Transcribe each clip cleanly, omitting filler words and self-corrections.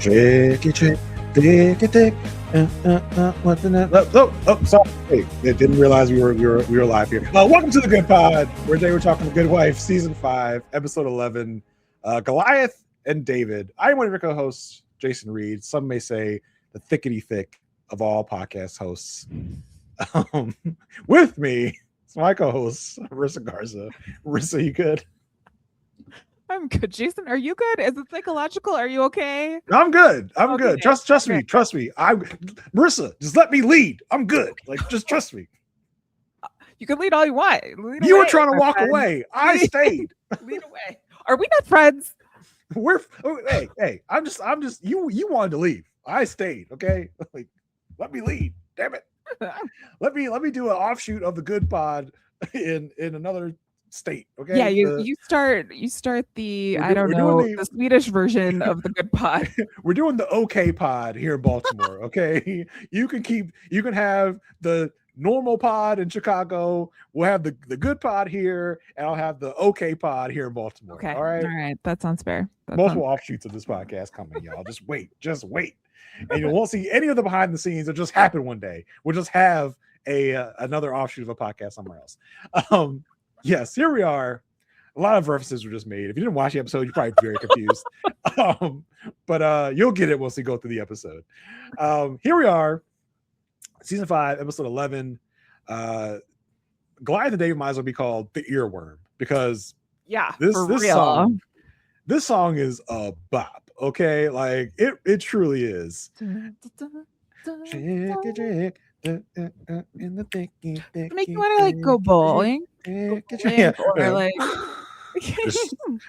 Tricky trick, tricky trick. What's in that? Oh, sorry. Hey, I didn't realize we were live here. Welcome to the Good Pod, where today we're talking The Good Wife, season 5, episode 11, Goliath and David. I am one of your co-hosts, Jason Reed. Some may say the thickety thick of all podcast hosts. With me, it's my co-host, Marissa Garza. Marissa, you good? I'm good. Jason, are you good? Is it psychological? Are you okay? I'm good. I'm good. Trust okay. me. Trust me. Marissa, just let me lead. I'm good. Like, just trust me. You can lead all you want. You were trying to walk away. I stayed. Lead away. Are we not friends? Hey. I'm just. You wanted to leave. I stayed. Okay. Like, let me lead. Damn it. Let me do an offshoot of the Good Pod in another state. Okay. Yeah, you start the the Swedish version of the Good Pod. We're doing the OK Pod here in Baltimore. Okay. You can have the normal pod in Chicago. We'll have the Good Pod here, and I'll have the OK Pod here in Baltimore. Okay. All right. That sounds fair. Multiple offshoots of this podcast coming, y'all. Just wait. And you won't see any of the behind the scenes. It'll just happen one day. We'll just have another offshoot of a podcast somewhere else. Yes, here we are. A lot of references were just made. If you didn't watch the episode, you're probably very confused. But you'll get it once we go through the episode. Here we are, season 5, episode 11. Goliath and David might as well be called the earworm, because this song is a bop. Okay, like it truly is. Make you want to like go bowling, or like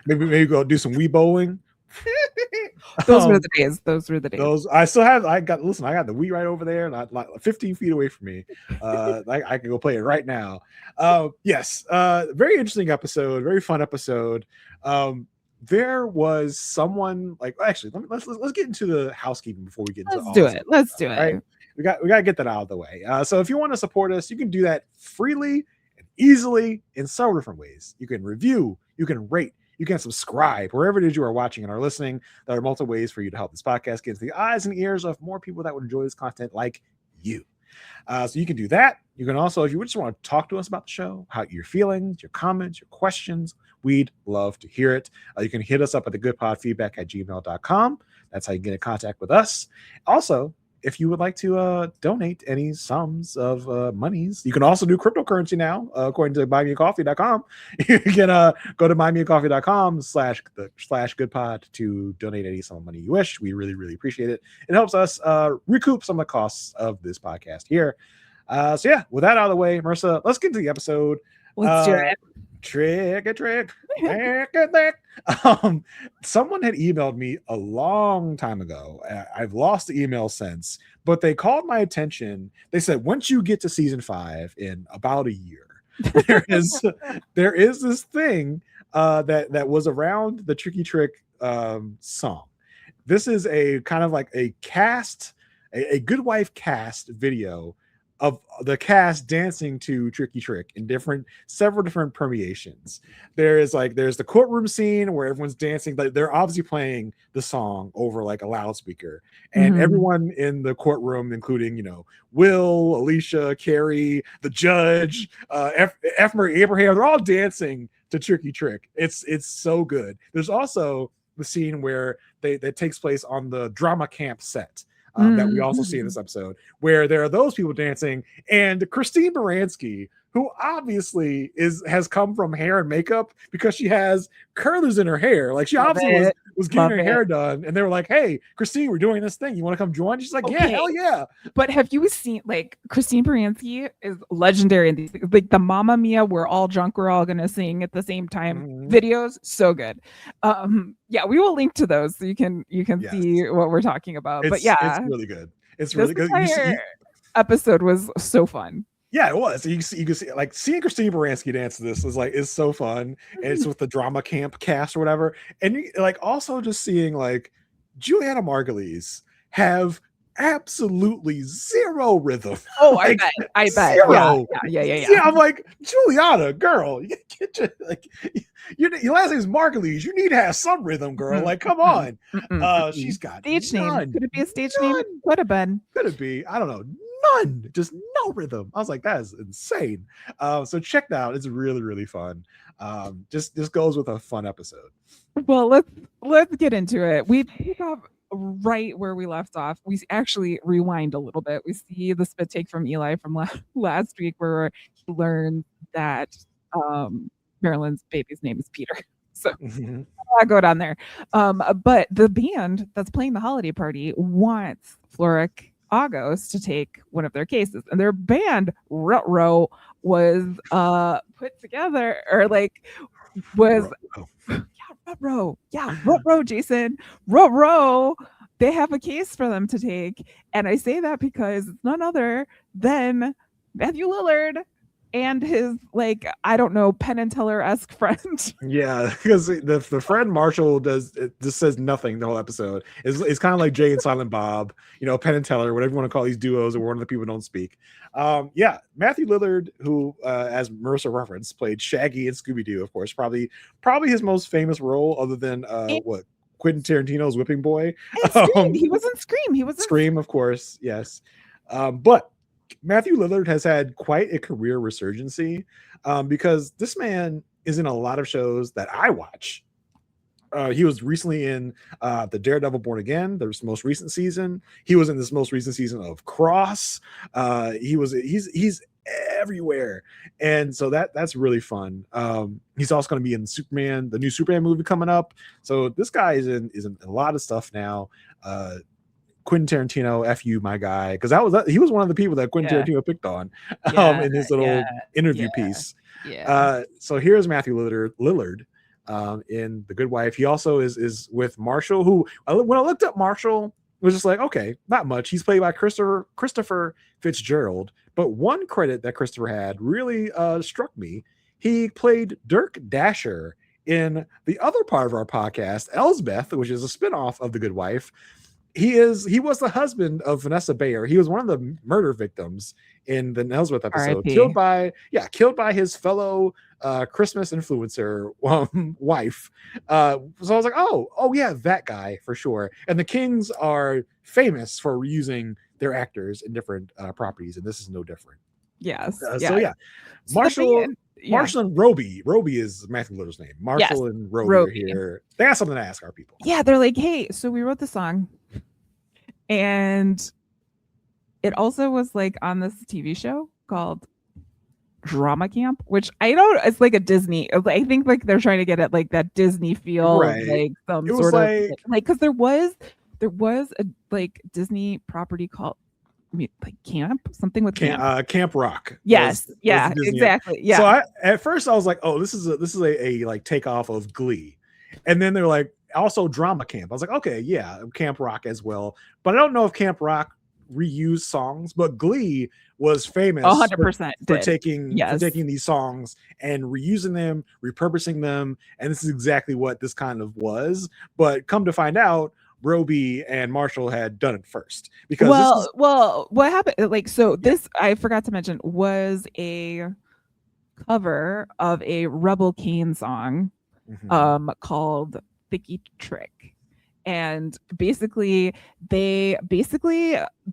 maybe go do some wee bowling. Those were the days. I got the Wii right over there, like 15 feet away from me. I can go play it right now. Yes, very interesting episode, very fun episode. There was someone actually let's get into the housekeeping before we get into Let's do it. Right? We got to get that out of the way. So if you want to support us, you can do that freely and easily in several different ways. You can review, you can rate, you can subscribe wherever it is you are watching and are listening. There are multiple ways for you to help this podcast get into the eyes and ears of more people that would enjoy this content like you. So you can do that. You can also, if you just want to talk to us about the show, how your feelings, your comments, your questions, we'd love to hear it. You can hit us up at thegoodpodfeedback@gmail.com. That's how you get in contact with us. Also, if you would like to donate any sums of monies, you can also do cryptocurrency now, according to buymeacoffee.com. You can go to buymeacoffee.com/goodpod to donate any sum of money you wish. We really, really appreciate it. It helps us recoup some of the costs of this podcast here. So yeah, with that out of the way, Marissa, let's get into the episode. Let's do it. Trick. Someone had emailed me a long time ago. I've lost the email since, but they called my attention. They said, once you get to season 5 in about a year, there is this thing that was around the Tricky Trick song. This is a kind of like a Good Wife cast video of the cast dancing to Tricky Trick in several different permeations. There's the courtroom scene where everyone's dancing, like they're obviously playing the song over like a loudspeaker, and everyone in the courtroom, including Will, Alicia, Carrie, the judge, F. Murray Abraham, they're all dancing to Tricky Trick. It's so good. There's also the scene where that takes place on the drama camp set. That we also see in this episode, where there are those people dancing, and Christine Baranski, who obviously has come from hair and makeup because she has curlers in her hair. Like, she obviously was getting her hair done, and they were like, "Hey, Christine, we're doing this thing. You want to come join?" She's like, okay. "Yeah, hell yeah!" But have you seen, like, Christine Baranski is legendary in these things. Like the Mamma Mia, we're all drunk, we're all gonna sing at the same time videos. So good. Yeah, we will link to those so you can see what we're talking about. But yeah, it's really good. It's really good. Episode was so fun. Yeah, it was. You can see like seeing Christine Baranski dance to this is so fun. And it's with the drama camp cast or whatever. And also just seeing like Juliana Margulies have absolutely zero rhythm. Oh, Like, I bet. zero. Yeah. I'm like, Juliana, girl, you get your last name is Margulies. You need to have some rhythm, girl. Like, come on. She's got stage none. name. Could it be a stage name? Could have been. Could it be? I don't know. None. Just no rhythm. I was like, that is insane. So check that out. It's really, really fun. Just goes with a fun episode. Well, let's get into it. We pick up right where we left off. We actually rewind a little bit. We see the spit take from Eli from last week, where he learned that Marilyn's baby's name is Peter. So I go down there. But the band that's playing the holiday party wants Floric Agos to take one of their cases, and their band Ruh-Roh was put together, or like was Ruh-Roh. Yeah, Ruh-Roh, Jason. Ruh-Roh. They have a case for them to take. And I say that because it's none other than Matthew Lillard and his, like, I don't know, Penn and Teller-esque friend. Yeah, because the friend Marshall just says nothing the whole episode. It's kind of like Jay and Silent Bob, Penn and Teller, whatever you want to call these duos, or one of the people don't speak. Yeah, Matthew Lillard, who, as Marissa referenced, played Shaggy in Scooby-Doo, of course, probably his most famous role, other than Quentin Tarantino's Whipping Boy. Scream. He was in Scream. He was in Scream, of course, yes. But Matthew Lillard has had quite a career resurgency, because this man is in a lot of shows that I watch. He was recently in the Daredevil Born Again, the most recent season. He was in this most recent season of Cross. He's everywhere, and so that's really fun. He's also going to be in Superman, the new Superman movie coming up. So this guy is in a lot of stuff now. Quentin Tarantino, F you, my guy, because he was one of the people that Quentin Tarantino picked on in his little interview piece. So here's Matthew Lillard in The Good Wife. He also is with Marshall, who, when I looked up Marshall, was just like, okay, not much. He's played by Christopher Fitzgerald, but one credit that Christopher had really struck me. He played Dirk Dasher in the other part of our podcast, Elsbeth, which is a spinoff of The Good Wife. He was the husband of Vanessa Bayer. He was one of the murder victims in the Elsbeth episode, killed by his fellow Christmas influencer wife. So I was like, oh yeah, that guy for sure. And the Kings are famous for reusing their actors in different properties, and this is no different. Yes. So yeah, Marshall and Roby. Roby is Matthew Lillard's name. Marshall and Roby are here. They got something to ask our people. Yeah, they're like, hey, so we wrote the song, and it also was like on this TV show called Drama Camp, which I don't. It's like a Disney. I think like they're trying to get at like that Disney feel, right? Like some sort of like because there was a like Disney property called like Camp, something with Camp Rock. Yes, exactly. Yeah. So at first I was like, oh, this is a like takeoff of Glee, and then they're like also Drama Camp. I was like, okay, yeah, Camp Rock as well, but I don't know if Camp Rock reused songs, but Glee was famous 100% for taking these songs and reusing them, repurposing them, and this is exactly what this kind of was. But come to find out, Roby and Marshall had done it first, because what happened, like, so this I forgot to mention was a cover of a Rebel Kane song called Thicky Trick. And basically the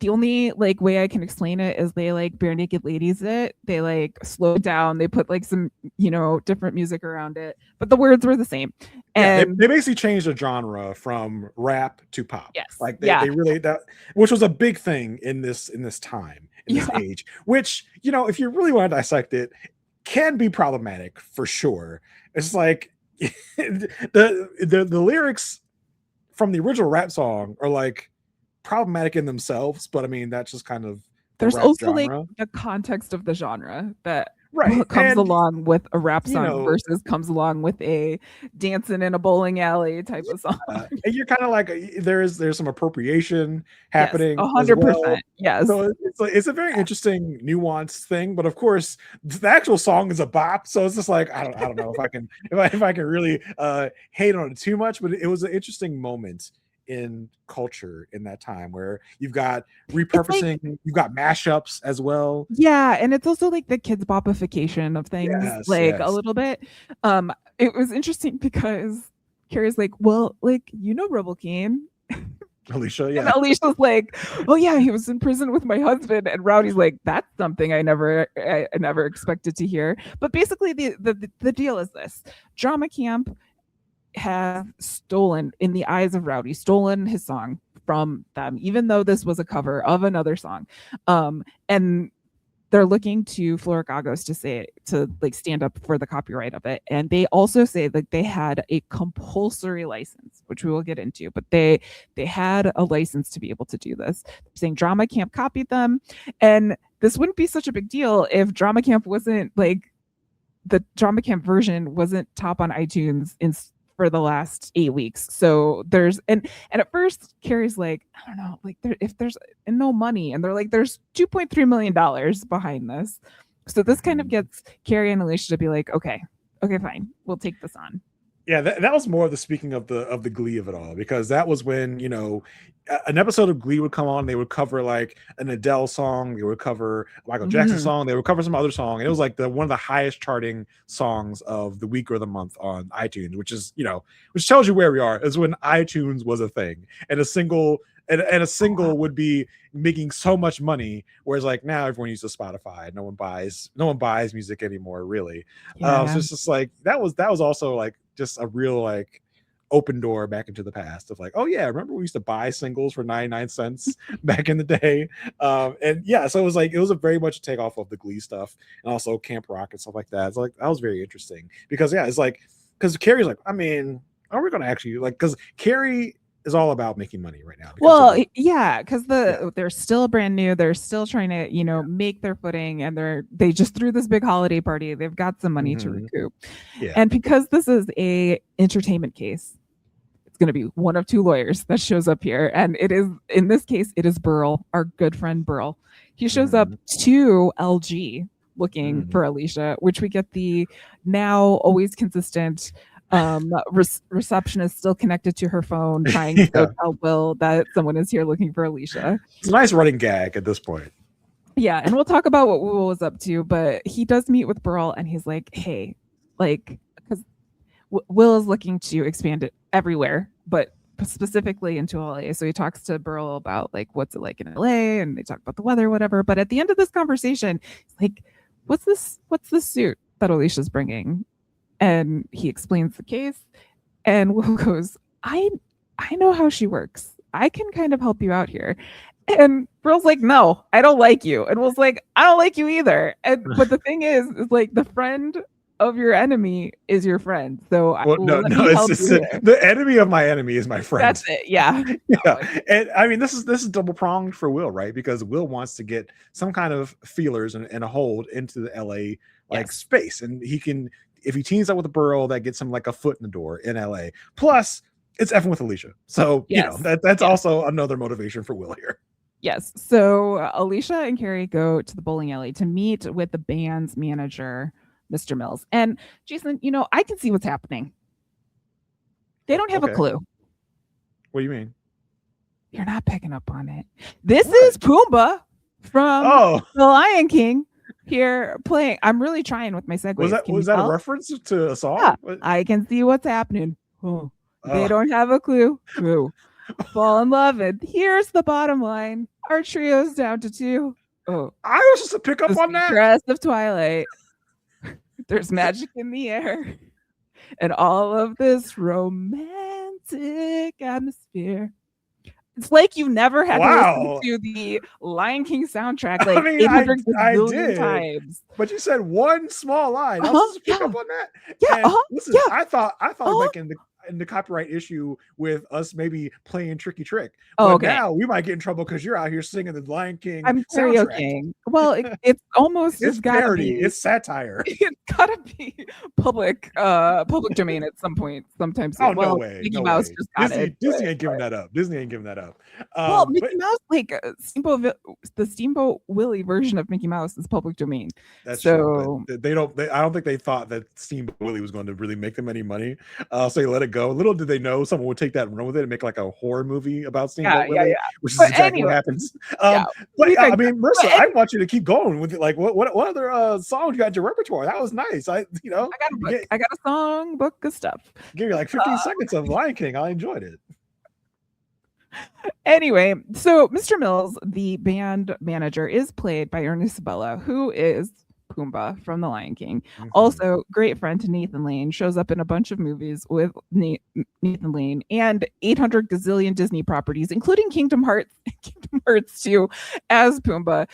only like way I can explain it is they like bare naked ladies it. They like slow it down. They put like some, different music around it, but the words were the same. And they basically changed the genre from rap to pop. Yes. Like they really, that, which was a big thing in this time, in this age, which, if you really want to dissect it, can be problematic for sure. It's like the lyrics from the original rap song are like problematic in themselves, but I mean that's just kind of there's also genre. Like the context of the genre that right comes along with a rap song versus comes along with a dancing in a bowling alley type of song. And you're kind of like there's some appropriation happening. 100%. Yes. So it's a very interesting nuanced thing, but of course the actual song is a bop. So it's just like I don't know if I can really hate on it too much, but it was an interesting moment in culture in that time, where you've got It's like, repurposing, you've got mashups as well. yeah, and it's also like the kids bopification of things, Yes, like a yes. little bit. It was interesting because Carrie's like, well, like, Rebel Kane. Alicia, And yeah. Alicia's like, oh yeah, he was in prison with my husband. And Rowdy's like, that's something I never expected to hear. But basically the deal is this: drama camp have stolen, in the eyes of Rowdy, stolen his song from them, even though this was a cover of another song. And they're looking to Florigagos to like stand up for the copyright of it. And they also say that they had a compulsory license, which we will get into, but they had a license to be able to do this. They're saying Drama Camp copied them. And this wouldn't be such a big deal if Drama Camp wasn't like, the Drama Camp version wasn't top on iTunes for the last 8 weeks. So there's and at first Carrie's like, I don't know, like if there's no money, and they're like, there's $2.3 million behind this. So this kind of gets Carrie and Alicia to be like, okay, fine, we'll take this on. Yeah, that was more of the speaking of the glee of it all, because that was when, you know, an episode of Glee would come on, they would cover like an Adele song, they would cover a Michael Jackson song, they would cover some other song, and it was like one of the highest charting songs of the week or the month on iTunes, which is, you know, which tells you where we are, is when iTunes was a thing, and a single would be making so much money, whereas like now everyone uses Spotify. No one buys music anymore, really. So it's just like that was also like just a real like open door back into the past of like, oh yeah, remember we used to buy singles for 99 cents back in the day. And yeah, so it was a very much a takeoff of the Glee stuff, and also Camp Rock and stuff like that. It's like that was very interesting, because yeah, it's like, because Carrie's like, I mean, are we gonna actually, like, because Carrie is all about making money right now. Well, yeah, because they're still brand new. They're still trying to, you know, make their footing, and they just threw this big holiday party. They've got some money to recoup. Yeah. And because this is a entertainment case, it's going to be one of two lawyers that shows up here. And it is, in this case, it is Burl, our good friend Burl. He shows up to LG looking for Alicia, which we get the now always consistent receptionist still connected to her phone, trying to tell Will that someone is here looking for Alicia. It's a nice running gag at this point. Yeah, and we'll talk about what Will was up to, but he does meet with Burl, and he's like, hey, like, because Will is looking to expand it everywhere, but specifically into LA. So he talks to Burl about like, what's it like in LA, and they talk about the weather, whatever. But at the end of this conversation, he's like, what's this suit that Alicia's bringing? And he explains the case, and Will goes, I know how she works. I can kind of help you out here. And Burl's like, no, I don't like you. And Will's like, I don't like you either. But the thing is like, the friend of your enemy is your friend. So the enemy of my enemy is my friend. That's it. Yeah. Yeah. And I mean, this is double pronged for Will, right? Because Will wants to get some kind of feelers and a hold into the LA space, and he can, if he teams up with a Burl, that gets him like a foot in the door in LA. Plus, it's effing with Alicia. So, you know, that's also another motivation for Will here. Yes. So Alicia and Carrie go to the bowling alley to meet with the band's manager, Mr. Mills. And Jason, you know, I can see what's happening. They don't have a clue. What do you mean? You're not picking up on it. This is Pumbaa from The Lion King. Here playing. I'm really trying with my segues. Was that a reference to a song? Yeah, I can see what's happening. They don't have a clue. Fall in love, and here's the bottom line: our trio's down to 2. I was just to pick up on that. Rest of Twilight. There's magic in the air, and all of this romantic atmosphere. It's like you never had to listen to the Lion King soundtrack like 800 million times. But you said one small line. I was just pick up on that. Yeah. Listen, I thought like in the copyright issue with us maybe playing Tricky Trick. But now we might get in trouble because you're out here singing the Lion King. I'm karaokeing. Well, it's almost it's parody. It's satire. It's gotta be public domain at some point sometime soon. Oh, no way. Mickey No Mouse way. just got it. Disney ain't giving that up. Disney ain't giving that up. Well, Mickey Mouse, like the Steamboat Willie version of Mickey Mouse is public domain. That's so true. I don't think they thought that Steamboat Willie was going to really make them any money. So they let it go. Little did they know someone would take that and run with it and make like a horror movie about Steamboat Willie, which is exactly what happens. But I mean, Marissa, I want you to keep going with it. Like, what other songs you got in your repertoire? That was nice. I got a song book of stuff. Give you like 15 seconds of Lion King. I enjoyed it. Anyway, so Mr. Mills, the band manager, is played by Ernie Sabella, who is Pumbaa from The Lion King. Mm-hmm. Also, great friend to Nathan Lane, shows up in a bunch of movies with Nathan Lane and 800 gazillion Disney properties, including Kingdom Hearts 2 as Pumbaa.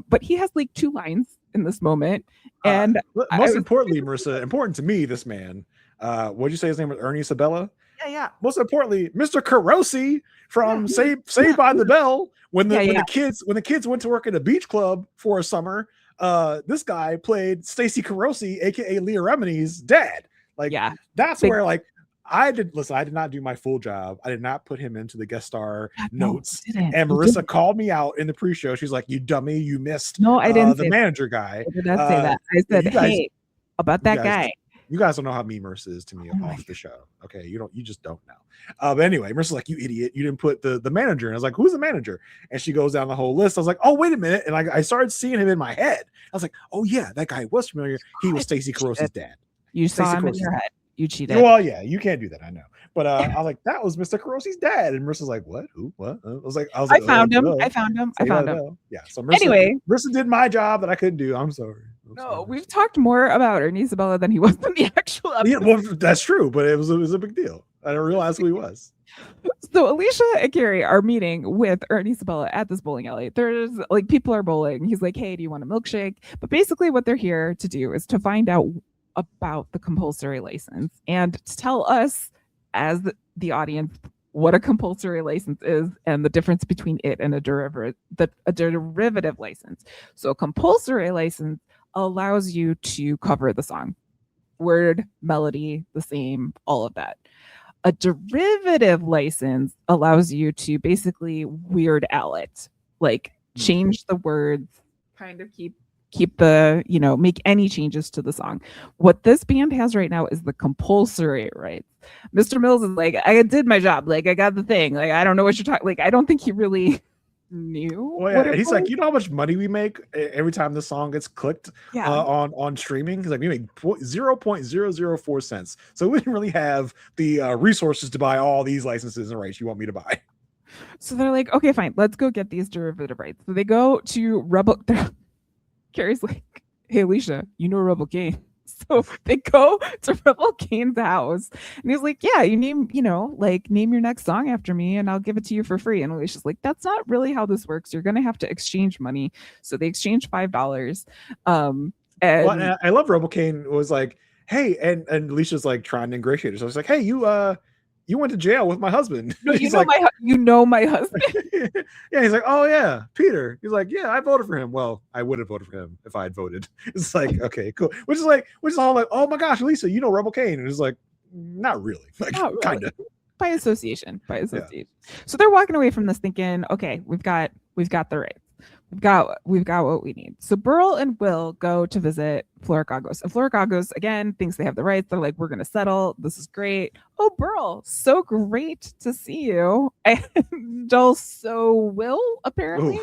But he has like 2 lines in this moment. And most importantly, Marissa, important to me, this man, what'd you say his name was? Ernie Sabella? Yeah. Most importantly, Mr. Carosi from Saved by the Bell. When the kids went to work at a beach club for a summer, this guy played Stacy Carosi, aka Leah Remini's dad. Like, that's where like I did not do my full job. I did not put him into the guest star notes. And Marissa called me out in the pre-show. She's like, "You dummy, you missed." No, I didn't. The manager guy. I did not say that. I said, "Hey, about that guy." You guys don't know how mean Marissa is to me off the show. Okay, you just don't know. But anyway, Marissa's like, "You idiot! You didn't put the manager." And I was like, "Who's the manager?" And she goes down the whole list. I was like, "Oh, wait a minute!" And I started seeing him in my head. I was like, "Oh yeah, that guy was familiar. He was Stacy Carosi's dad." You saw him in your head. You cheated. Well, yeah, you can't do that. I know. But I was like, "That was Mr. Carosi's dad." And Marissa's like, "What? Who? What?" I was like, I found him. I found him. Yeah. So Marissa did my job that I couldn't do. I'm sorry. We've talked more about Ernie Sabella than he was in the actual episode. Yeah, well, that's true, but it was a big deal. I didn't realize who he was. So Alicia and Carrie are meeting with Ernie Sabella at this bowling alley. There's like people are bowling. He's like, "Hey, do you want a milkshake?" But basically what they're here to do is to find out about the compulsory license and to tell us as the audience what a compulsory license is and the difference between it and a derivative license. So a compulsory license allows you to cover the song, word, melody, the same, all of that. A derivative license allows you to basically Weird Al it, like change the words, kind of keep the, make any changes to the song. What this band has right now is the compulsory rights. Mr. Mills is like, "I did my job. Like, I got the thing. Like, I don't know what you're talking." Like, I don't think he really knew. Well, yeah, he's like, "You know how much money we make every time the song gets clicked on streaming?" He's like, "We make 0.004 cents. So we didn't really have the resources to buy all these licenses and rights you want me to buy." So they're like, "Okay, fine. Let's go get these derivative rights." So they go to Rebel. Carrie's like, "Hey, Alicia, you know Rebel Kane." So they go to Rebel Kane's house and he's like, "Yeah, you name your next song after me and I'll give it to you for free." And Alicia's like, "That's not really how this works. You're going to have to exchange money." So they exchange $5. And I love Rebel Kane was like, "Hey," and Alicia's like trying to ingratiate her. So it's like, "Hey, you went to jail with my husband." No, my husband. Yeah, he's like, "Oh yeah, Peter." He's like, "Yeah, I voted for him." Well, I would have voted for him if I had voted. It's like, okay, cool. Which is all like, "Oh my gosh, Lisa, you know Rebel Kane." And it's like, not really. Like, kind of. By association. Yeah. So they're walking away from this thinking, "Okay, we've got the rights. We've got what we need." So Burl and Will go to visit Floricagos. And Floricagos, again, thinks they have the rights. They're like, "We're going to settle. This is great." "Oh, Burl, so great to see you." And also Will, apparently.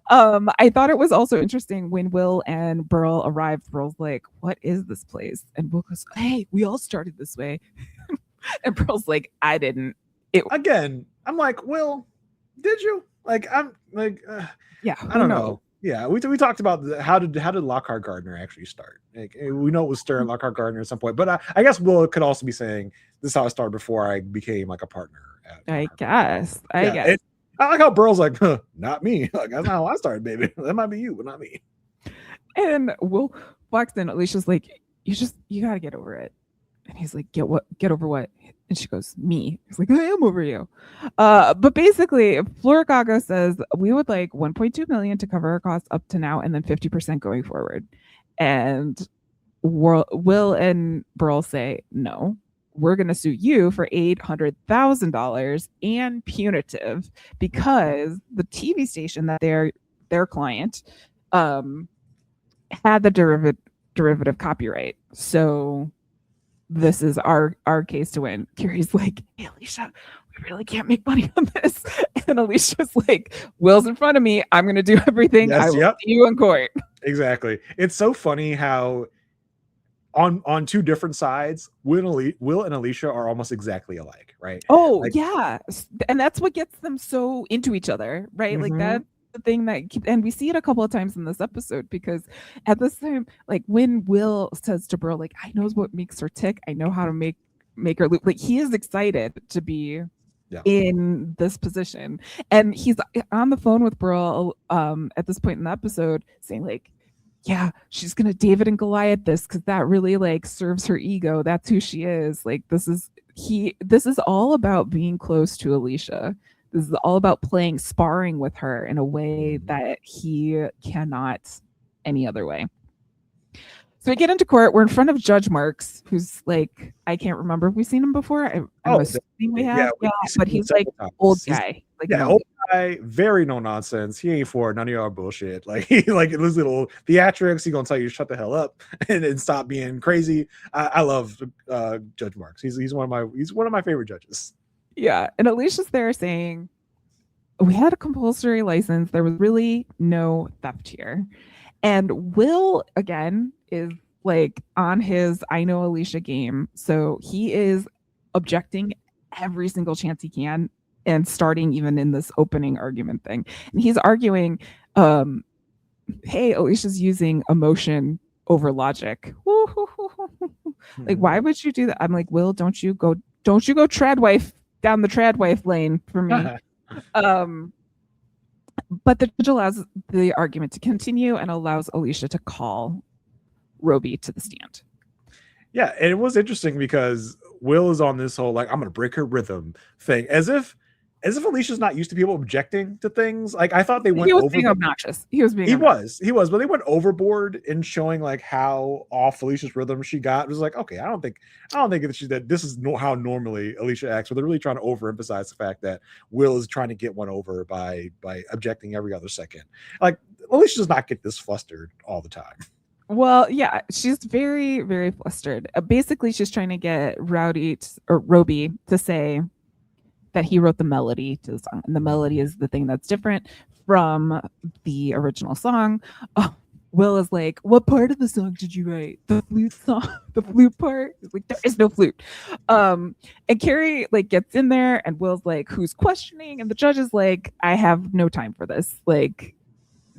I thought it was also interesting when Will and Burl arrived. Burl's like, "What is this place?" And Will goes, "Hey, we all started this way." And Burl's like, "I didn't." Again, I'm like, "Will, did you?" Like, I'm like, yeah, I don't know. Yeah, we talked about how did Lockhart Gardner actually start. Like, we know it was Stern Lockhart Gardner at some point, but I guess Will could also be saying this is how I started before I became like a partner. I guess. I like how Burl's like, "Not me." Like, that's not how I started, baby. That might be you, but not me. And Will walks in. Alicia's like, you gotta get over it. And he's like, Get over what?" And she goes, "Me." He's like, "I am over you." But basically, Floricago says, "We would like 1.2 million to cover our costs up to now and then 50% going forward." And Will and Burl say, no, we're going to sue you for $800,000 and punitive because the TV station that their client had the derivative copyright. So this is our case to win. Carrie's like, hey, Alicia, we really can't make money on this. And Alicia's like, Will's in front of me. I'm going to do everything. Yes, I will yep. see you in court. Exactly. It's so funny how on two different sides, Will and Alicia are almost exactly alike, right? Oh, Like, yeah. And that's what gets them so into each other, right? Like mhm. that's the thing that and we see it a couple of times in this episode because at this time, like when Will says to Burl, like, I know what makes her tick. I know how to make her loop. Like he is excited to be in this position. And he's on the phone with Burl at this point in the episode saying like, yeah, she's gonna David and Goliath this because that really like serves her ego. That's who she is. Like this is all about being close to Alicia. This is all about sparring with her in a way that he cannot any other way. So we get into court. We're in front of Judge Marks, who's like, I can't remember if we've seen him before. I'm assuming we have. Yeah, but he's like old guy. Like old guy, very no nonsense. He ain't for none of your bullshit. Like he like this little theatrics. He gonna tell you shut the hell up and stop being crazy. I love Judge Marks. He's one of my favorite judges. Yeah, and Alicia's there saying we had a compulsory license. There was really no theft here. And Will, again, is like on his I know Alicia game. So he is objecting every single chance he can and starting even in this opening argument thing. And he's arguing, hey, Alicia's using emotion over logic. Like, why would you do that? I'm like, Will, don't you go tradwife down the tradwife lane for me. But the judge allows the argument to continue and allows Alicia to call Roby to the stand. Yeah, and it was interesting because Will is on this whole like I'm gonna break her rhythm thing, as if Alicia's not used to people objecting to things. Like I thought they went over. Being obnoxious. He was, but they went overboard in showing like how off Alicia's rhythm she got. It was like, okay, I don't think that this is how normally Alicia acts. But they're really trying to overemphasize the fact that Will is trying to get one over by objecting every other second. Like Alicia does not get this flustered all the time. Well, yeah, she's very, very flustered. Basically, she's trying to get Roby to say that he wrote the melody to the song, and the melody is the thing that's different from the original song. Will is like, what part of the song did you write? The flute song, the flute part? He's like, there is no flute. And Carrie like gets in there, and Will's like, who's questioning? And the judge is like, I have no time for this. Like,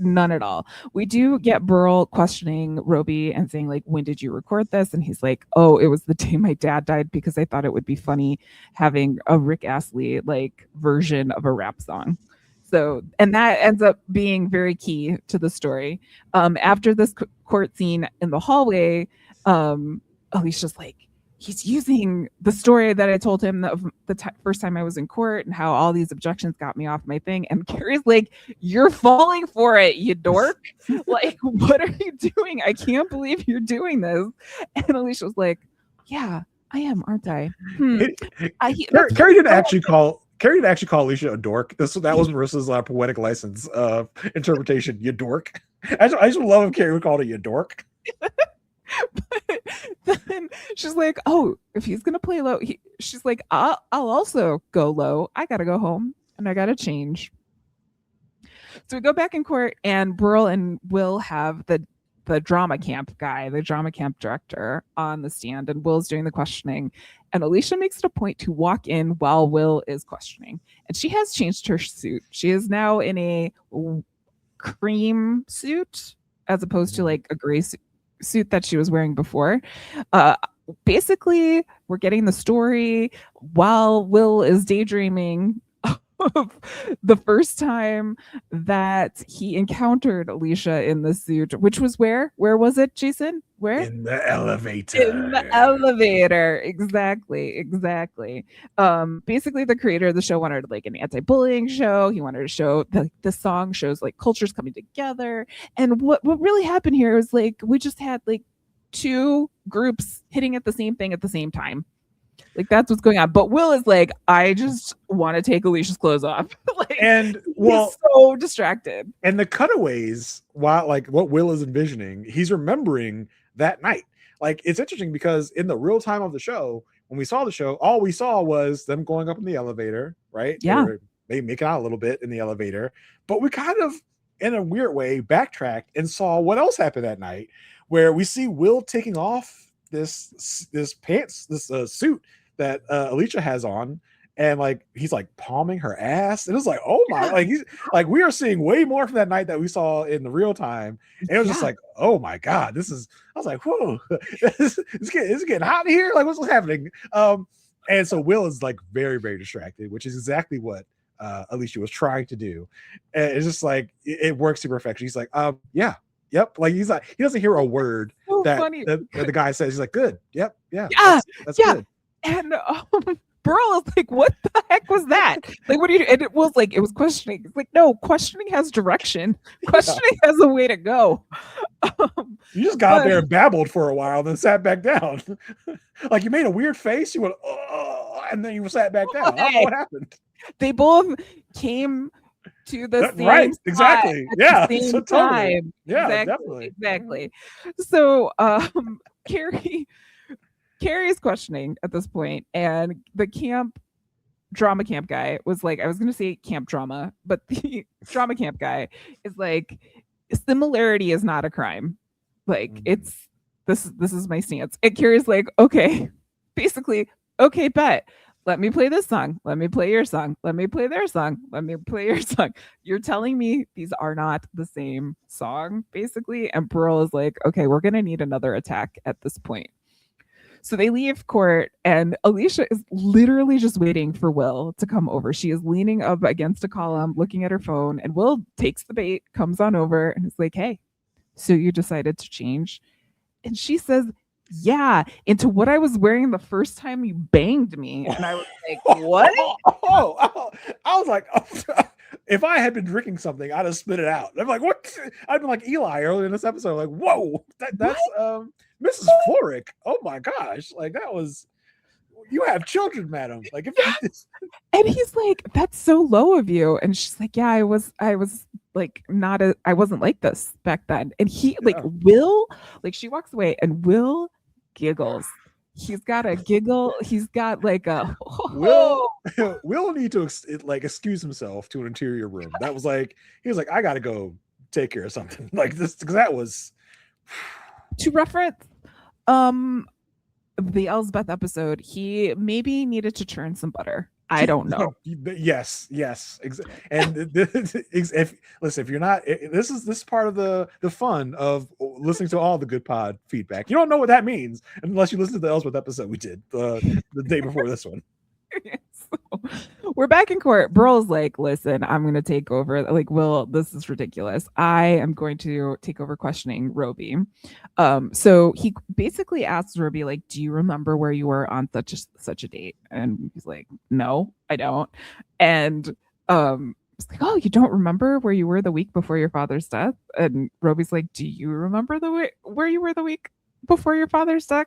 none at all. We do get Burl questioning Roby and saying like, when did you record this? And he's like, oh, it was the day my dad died because I thought it would be funny having a Rick Astley like version of a rap song. So, and that ends up being very key to the story. After this court scene in the hallway, Alicia's like, he's using the story that I told him of the first time I was in court and how all these objections got me off my thing. And Carrie's like, you're falling for it, you dork. Like, what are you doing? I can't believe you're doing this. And Alicia was like, yeah, I am, aren't I? Carrie didn't actually call Alicia a dork. That was Marissa's poetic license interpretation. You dork. I just love if Carrie would call it you dork. But then she's like, oh, if he's gonna play low, she's like, I'll also go low. I gotta go home and I gotta change. So we go back in court, and Burl and Will have the drama camp guy, the drama camp director, on the stand, and Will's doing the questioning. And Alicia makes it a point to walk in while Will is questioning, and she has changed her suit. She is now in a cream suit as opposed to like a gray suit that she was wearing before. Basically, we're getting the story while Will is daydreaming of the first time that he encountered Alicia in the suit, which was where was it, Jason? Where? In the elevator. Exactly. Basically, the creator of the show wanted like an anti-bullying show. He wanted to show the song shows like cultures coming together. And what really happened here was like we just had like two groups hitting at the same thing at the same time. Like that's what's going on. But Will is like, I just want to take Alicia's clothes off. Like, and well, he's so distracted. And the cutaways, while like what Will is envisioning, he's remembering that night. Like it's interesting because in the real time of the show, when we saw the show, all we saw was them going up in the elevator, right? Yeah. They make out a little bit in the elevator, but we kind of, in a weird way, backtracked and saw what else happened that night, where we see Will taking off this suit that Alicia has on, and like he's like palming her ass, and it was like, oh my, like he's like, we are seeing way more from that night that we saw in the real time, and it was just like, oh my god, this is, I was like, whoa, it's getting hot in here, like what's happening? And so Will is like very, very distracted, which is exactly what Alicia was trying to do, and it's just like it works to perfection. He's like, yeah, yep, like he's like, he doesn't hear a word that the guy says. He's like, good, yep, yeah, that's good. And Burl is like, what the heck was that? Like, what do you do? And it was like, it was questioning. It's like, no, questioning has direction. Questioning has a way to go. You just got there and babbled for a while, then sat back down. Like you made a weird face. You went, oh, and then you sat back down. I don't know what happened. They both came to the same right, exactly. Yeah, so totally. Time. Yeah, Exactly. So, Carrie's questioning at this point, and the drama camp guy was like, I was going to say camp drama, but the drama camp guy is like, similarity is not a crime. Like it's, this is my stance. And Carrie's like, okay, basically, okay, bet. Let me play this song. Let me play your song. Let me play their song. Let me play your song. You're telling me these are not the same song, basically. And Burl is like, okay, we're going to need another attack at this point. So they leave court, and Alicia is literally just waiting for Will to come over. She is leaning up against a column, looking at her phone, and Will takes the bait, comes on over, and is like, hey, so you decided to change? And she says, yeah, into what I was wearing the first time you banged me. And I was like, what? I was like, if I had been drinking something, I'd have spit it out. I'm like, what? I'd been like Eli earlier in this episode, like, whoa, that's Mrs. Florick. Oh my gosh, like that was, you have children, madam. Like, and he's like, that's so low of you. And she's like, yeah, I was like I wasn't like this back then. And he like Will, like she walks away, and Will giggles. He's got a giggle. He's got like a Will need to like excuse himself to an interior room. That was like, he was like, I gotta go take care of something like this, because that was. To reference the Elsbeth episode, he maybe needed to churn some butter. I don't know. Yes. And if you're not, this is part of the fun of listening to all the good pod feedback. You don't know what that means unless you listen to the Elsbeth episode we did the day before this one. So, we're back in court. Burl's like, listen, I'm going to take over. Like, Will, this is ridiculous. I am going to take over questioning Roby. So he basically asks Roby, like, do you remember where you were on such a date? And he's like, no, I don't. And it's like, oh, you don't remember where you were the week before your father's death? And Roby's like, do you remember where you were the week before your father's death?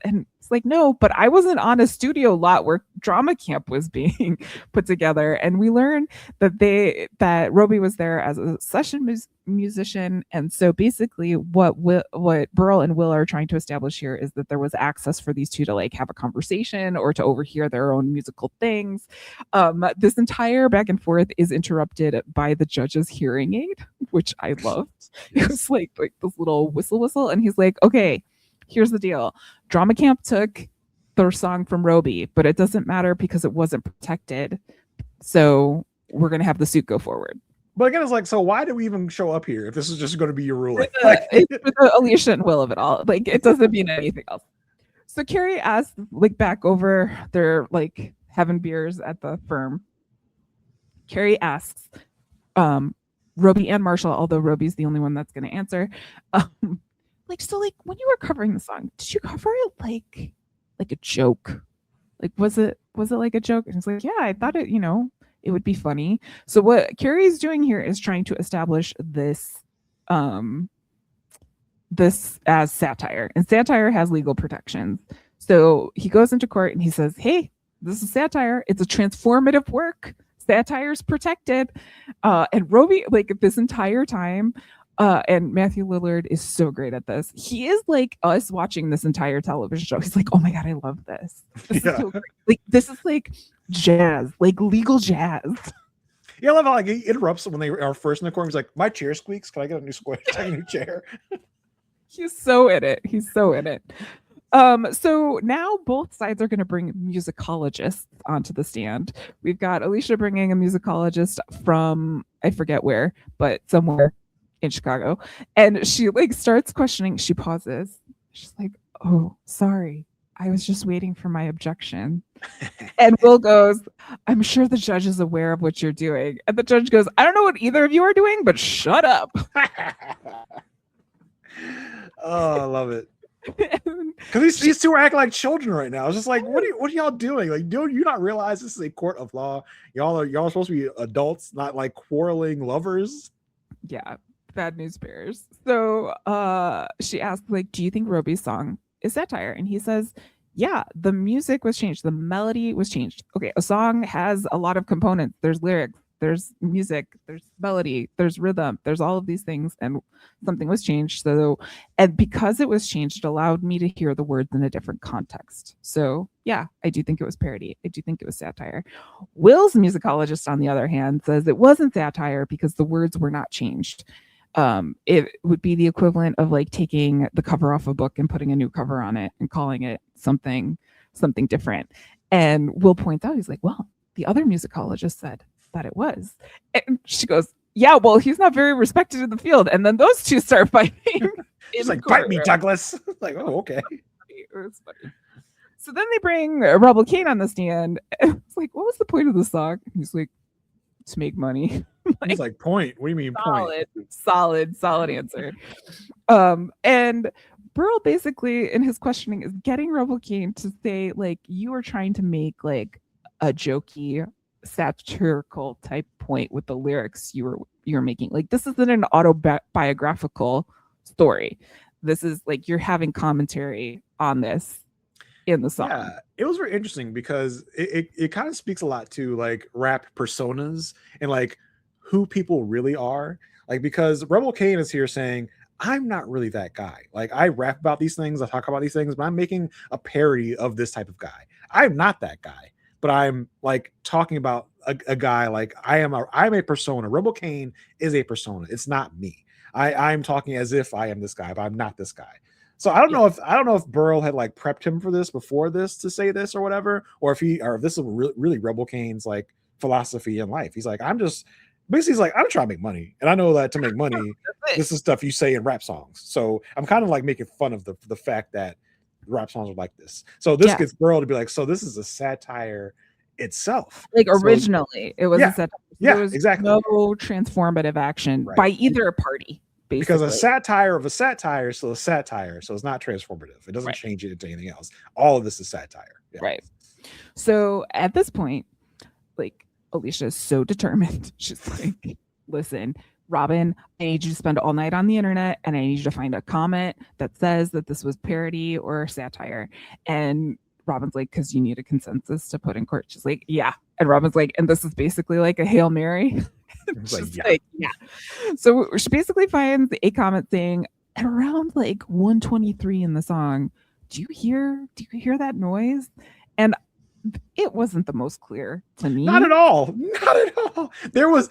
And it's like, no, but I wasn't on a studio lot where drama camp was being put together. And we learned that Roby was there as a session musician. And so basically what Burl and Will are trying to establish here is that there was access for these two to like have a conversation or to overhear their own musical things. This entire back and forth is interrupted by the judge's hearing aid, which I loved. It was like this little whistle. And he's like, okay, here's the deal. Drama camp took their song from Roby, but it doesn't matter because it wasn't protected. So we're going to have the suit go forward. But again, it's like, so why do we even show up here if this is just going to be your ruling? It's for the Alicia and Will of it all. Like, it doesn't mean anything else. So Carrie asks, like, back over, they're like having beers at the firm. Carrie asks Roby and Marshall, although Roby's the only one that's going to answer, like, so like when you were covering the song, did you cover it like a joke? Like, was it like a joke? And it's like, yeah, I thought it, it would be funny. So what Carrie is doing here is trying to establish this this as satire, and satire has legal protections. So he goes into court and he says, hey, this is satire. It's a transformative work. Satire's protected. And Roby, like this entire time, and Matthew Lillard is so great at this. He is like us watching this entire television show. He's like, oh my God, I love this. This is so great. Like, this is like jazz, like legal jazz. Yeah, I love how like he interrupts when they are first in the corner. He's like, my chair squeaks. Can I get a new square? A new chair? He's so in it. He's so in it. So now both sides are going to bring musicologists onto the stand. We've got Alicia bringing a musicologist from, I forget where, but somewhere in Chicago. And she like starts questioning. She pauses. She's like, oh, sorry. I was just waiting for my objection. And Will goes, I'm sure the judge is aware of what you're doing. And the judge goes, I don't know what either of you are doing, but shut up. Oh, I love it. Because these two are acting like children right now. It's just like, what are y'all doing? Like, do you not realize this is a court of law? Y'all are supposed to be adults, not like quarreling lovers. Yeah, bad news bears. So she asked, like, do you think Roby's song is satire? And he says, yeah, the music was changed. The melody was changed. Okay, a song has a lot of components. There's lyrics, there's music, there's melody, there's rhythm, there's all of these things, and something was changed. So, and because it was changed, it allowed me to hear the words in a different context. So yeah, I do think it was parody. I do think it was satire. Will's musicologist, on the other hand, says it wasn't satire because the words were not changed. It would be the equivalent of like taking the cover off a book and putting a new cover on it and calling it something different. And Will points out, he's like, well, the other musicologist said that it was. And she goes, yeah, well, he's not very respected in the field. And then those two start fighting. He's like, bite me, Douglas. Like, oh, okay. It was funny. So then they bring Rebel Kane on the stand. It's like, what was the point of the song? He's like, to make money. Like, he's like, point? What do you mean point? Solid answer. And Burl basically in his questioning is getting Rebel Kane to say, like, you are trying to make like a jokey, satirical type point with the lyrics you're making. Like, this isn't an autobiographical story. This is like you're having commentary on this in the song. Yeah, it was very interesting because it kind of speaks a lot to like rap personas and like who people really are. Like, because Rebel Kane is here saying, I'm not really that guy. Like, I rap about these things, I talk about these things, but I'm making a parody of this type of guy. I'm not that guy, but I'm like talking about a guy like I'm a persona. Rebel Kane is a persona. It's not me. I'm talking as if I am this guy, but I'm not this guy. So I don't know if Burl had like prepped him for this before this to say this or whatever, or if this is really Rebel Kane's like philosophy in life. He's like, I'm trying to make money, and I know that to make money, this is stuff you say in rap songs. So I'm kind of like making fun of the fact that rap songs are like this. So this gets Burl to be like, so this is a satire itself. Like, originally, it was a satire. There was exactly no transformative action by either party. Basically. Because a satire of a satire is still a satire, so it's not transformative. It doesn't change it into anything else. All of this is satire. Yeah. Right. So at this point, like, Alicia is so determined. She's like, listen, Robin, I need you to spend all night on the internet, and I need you to find a comment that says that this was parody or satire. And Robin's like, because you need a consensus to put in court. She's like, yeah. And Robin's like, and this is basically like a Hail Mary. Like, yeah. So she basically finds a comment saying, at around like 123 in the song, do you hear that noise? And it wasn't the most clear to me. Not at all. There was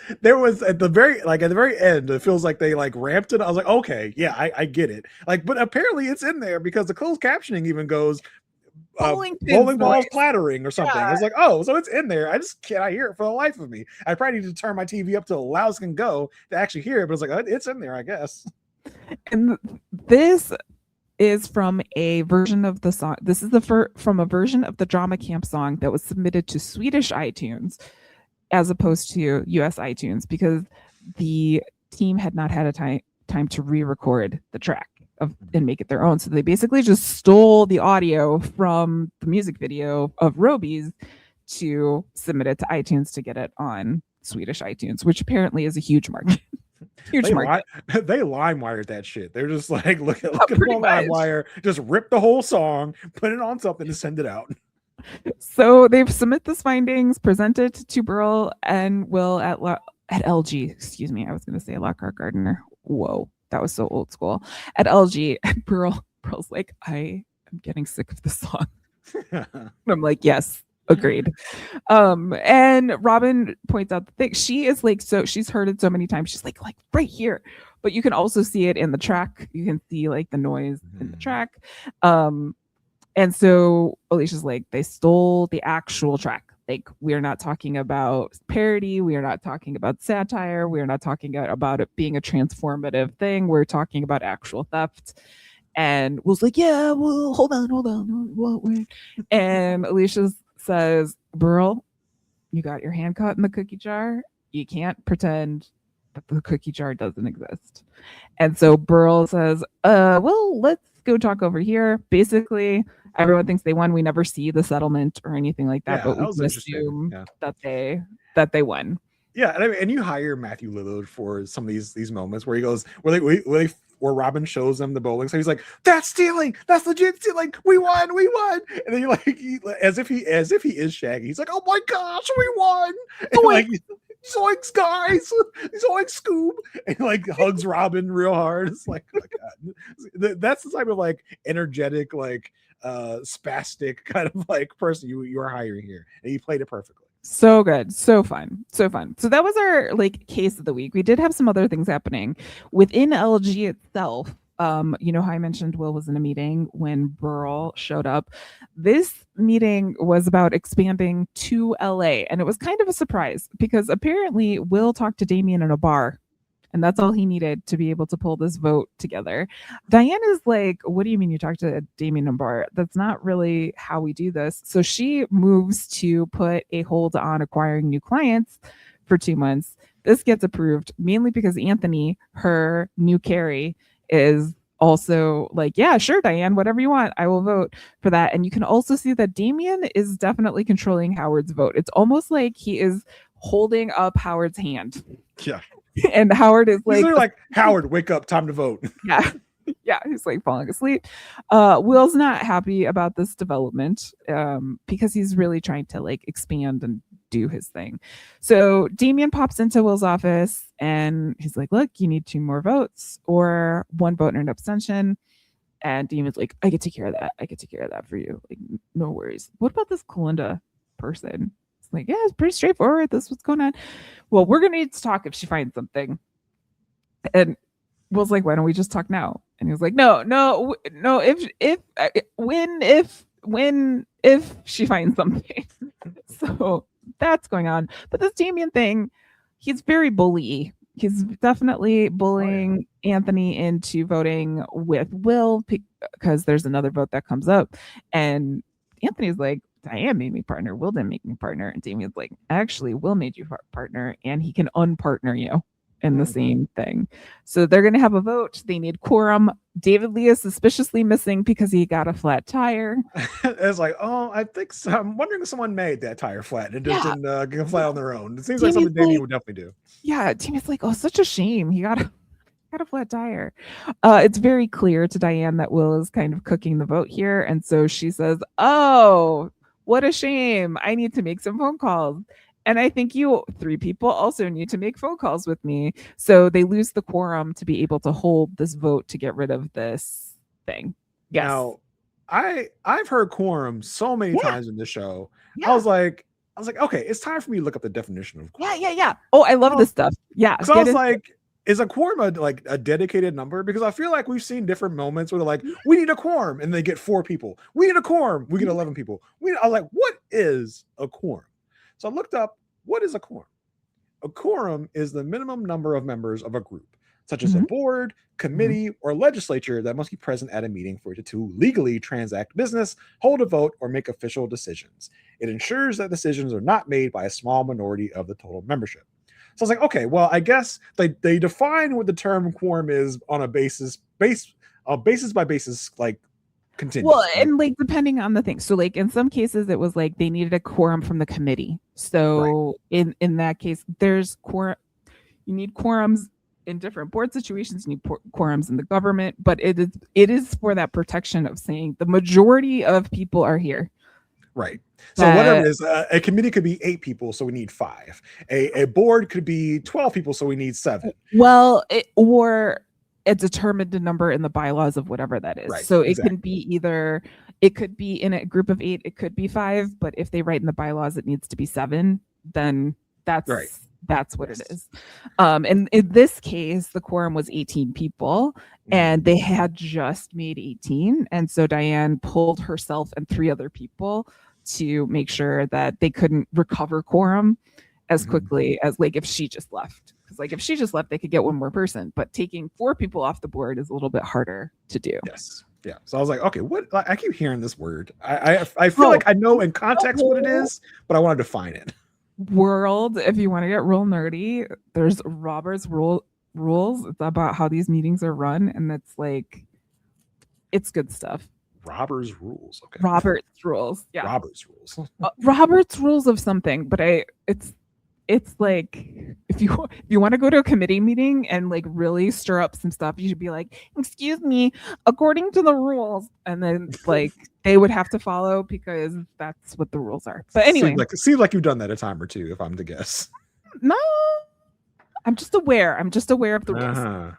at the very end, it feels like they like ramped it. I was like, okay, yeah, I get it. Like, but apparently it's in there because the closed captioning even goes bowling balls clattering or something. Yeah. I was like, oh, so it's in there. I just cannot hear it for the life of me. I probably need to turn my TV up to the loudest can go to actually hear it. But it's like, it's in there, I guess. And this is from a version of the song. This is from a version of the Drama Camp song that was submitted to Swedish iTunes as opposed to US iTunes because the team had not had a time to re-record the track and make it their own. So they basically just stole the audio from the music video of Roby's to submit it to iTunes to get it on Swedish iTunes, which apparently is a huge market. Huge market. They lime wired that shit. They're just like, look at Pretty the much. lime wire, just rip the whole song, put it on something, and send it out. So they've submit this findings, present it to Burl and Will at LG. Excuse me, I was going to say Lockhart Gardner. Whoa, that was so old school. At LG, and Burl's like, I am getting sick of this song. And I'm like, yes, agreed. And Robin points out the thing. She is like, so she's heard it so many times. She's like right here. But you can also see it in the track. You can see like the noise in the track. And so Alicia's like, they stole the actual track. Like, we are not talking about parody. We are not talking about satire. We are not talking about it being a transformative thing. We're talking about actual theft. And Will's like, yeah, well, hold on. Wait. And Alicia says, Burl, you got your hand caught in the cookie jar. You can't pretend that the cookie jar doesn't exist. And so Burl says, well, let's go talk over here. Basically, everyone thinks they won. We never see the settlement or anything like that, but we can assume that they won. Yeah, and you hire Matthew Lillard for some of these moments where he goes, where Robin shows them the bowling. So he's like, "That's stealing. That's legit stealing. We won. And then you're like, as if he is Shaggy. He's like, "Oh my gosh, we won!" And like, zoinks, guys, zoinks, Scoob, and like hugs Robin real hard. It's like, oh my God. That's the type of like energetic, like spastic kind of like person you are hiring here, and you played it perfectly. So good, so fun. So that was our like case of the week. We did have some other things happening within LG itself. You know how I mentioned Will was in a meeting when Burl showed up. This meeting was about expanding to LA, and it was kind of a surprise because apparently Will talked to Damien in a bar, and that's all he needed to be able to pull this vote together. Diane is like, what do you mean you talked to Damien in a bar? That's not really how we do this. So she moves to put a hold on acquiring new clients for 2 months. This gets approved mainly because Anthony, her new carry, is also like, yeah, sure, Diane, whatever you want, I will vote for that. And you can also see that Damien is definitely controlling Howard's vote. It's almost like he is holding up Howard's hand. Yeah. And Howard is like, Howard, wake up, time to vote. Yeah, he's like falling asleep. Will's not happy about this development because he's really trying to like expand and do his thing. So Damien pops into Will's office and he's like, look, you need 2 more votes or 1 vote and an abstention. And Damien's like, I can take care of that for you. Like, no worries. What about this Kalinda person? It's like, yeah, it's pretty straightforward. This is what's going on. Well, we're gonna need to talk if she finds something. And Will's like, why don't we just talk now? And he was like, no. If she finds something. So that's going on. But this Damien thing, he's very bully. He's definitely bullying Anthony into voting with Will because there's another vote that comes up. And Anthony's like, Diane made me partner. Will didn't make me partner. And Damien's like, actually, Will made you partner and he can unpartner you in the same thing. So they're going to have a vote. They need quorum. David Lee is suspiciously missing because he got a flat tire. It's like, oh, I think so. I'm wondering if someone made that tire flat and it just didn't get flat on their own. It seems like something Damien would definitely do. Yeah, Damien's like, oh, such a shame. He got a flat tire. It's very clear to Diane that Will is kind of cooking the vote here. And so she says, oh, what a shame. I need to make some phone calls. And I think you 3 people also need to make phone calls with me. So they lose the quorum to be able to hold this vote to get rid of this thing. Yes. Now, I've heard quorum so many times in this show. Yeah. I was like, okay, it's time for me to look up the definition of quorum. Yeah. Oh, I love this stuff. Yeah. So I was like, is a quorum a dedicated number? Because I feel like we've seen different moments where they're like, we need a quorum, and they get 4 people. We need a quorum, we get 11 people. I was like, what is a quorum? So I looked up, what is a quorum? A quorum is the minimum number of members of a group, such as a board, committee, or legislature that must be present at a meeting for it to legally transact business, hold a vote, or make official decisions. It ensures that decisions are not made by a small minority of the total membership. So I was like, okay, well, I guess they define what the term quorum is on a basis by basis, like, continue. Well, and like depending on the thing. So like in some cases it was like they needed a quorum from the committee. So in that case, there's quorum. You need quorums in different board situations, you need quorums in the government, but it is for that protection of saying the majority of people are here. Right. So whatever it is, a committee could be 8 people, so we need 5. A board could be 12 people, so we need 7. Well, or a determined number in the bylaws of whatever that is. Right, so it exactly. can be either, it could be in a group of 8, it could be 5, but if they write in the bylaws it needs to be 7, then that's Right. That's what it is. And in this case, the quorum was 18 people, and they had just made 18. And so Diane pulled herself and 3 other people to make sure that they couldn't recover quorum as quickly as like if she just left. Because like if she just left, they could get one more person. But taking 4 people off the board is a little bit harder to do. Yes. Yeah. So I was like, okay, what? I keep hearing this word. I feel like I know in context what it is, but I want to define it. World, if you want to get real nerdy, there's Robert's rules. It's about how these meetings are run, and that's like, it's good stuff. Robert's rules. Okay. Robert's rules. Yeah. Robert's rules. Robert's rules of something, but it's like if you want to go to a committee meeting and like really stir up some stuff, you should be like, excuse me, according to the rules, and then like they would have to follow because that's what the rules are. But anyway, seems like you've done that a time or two, if I'm to guess. No, I'm just aware of the rules.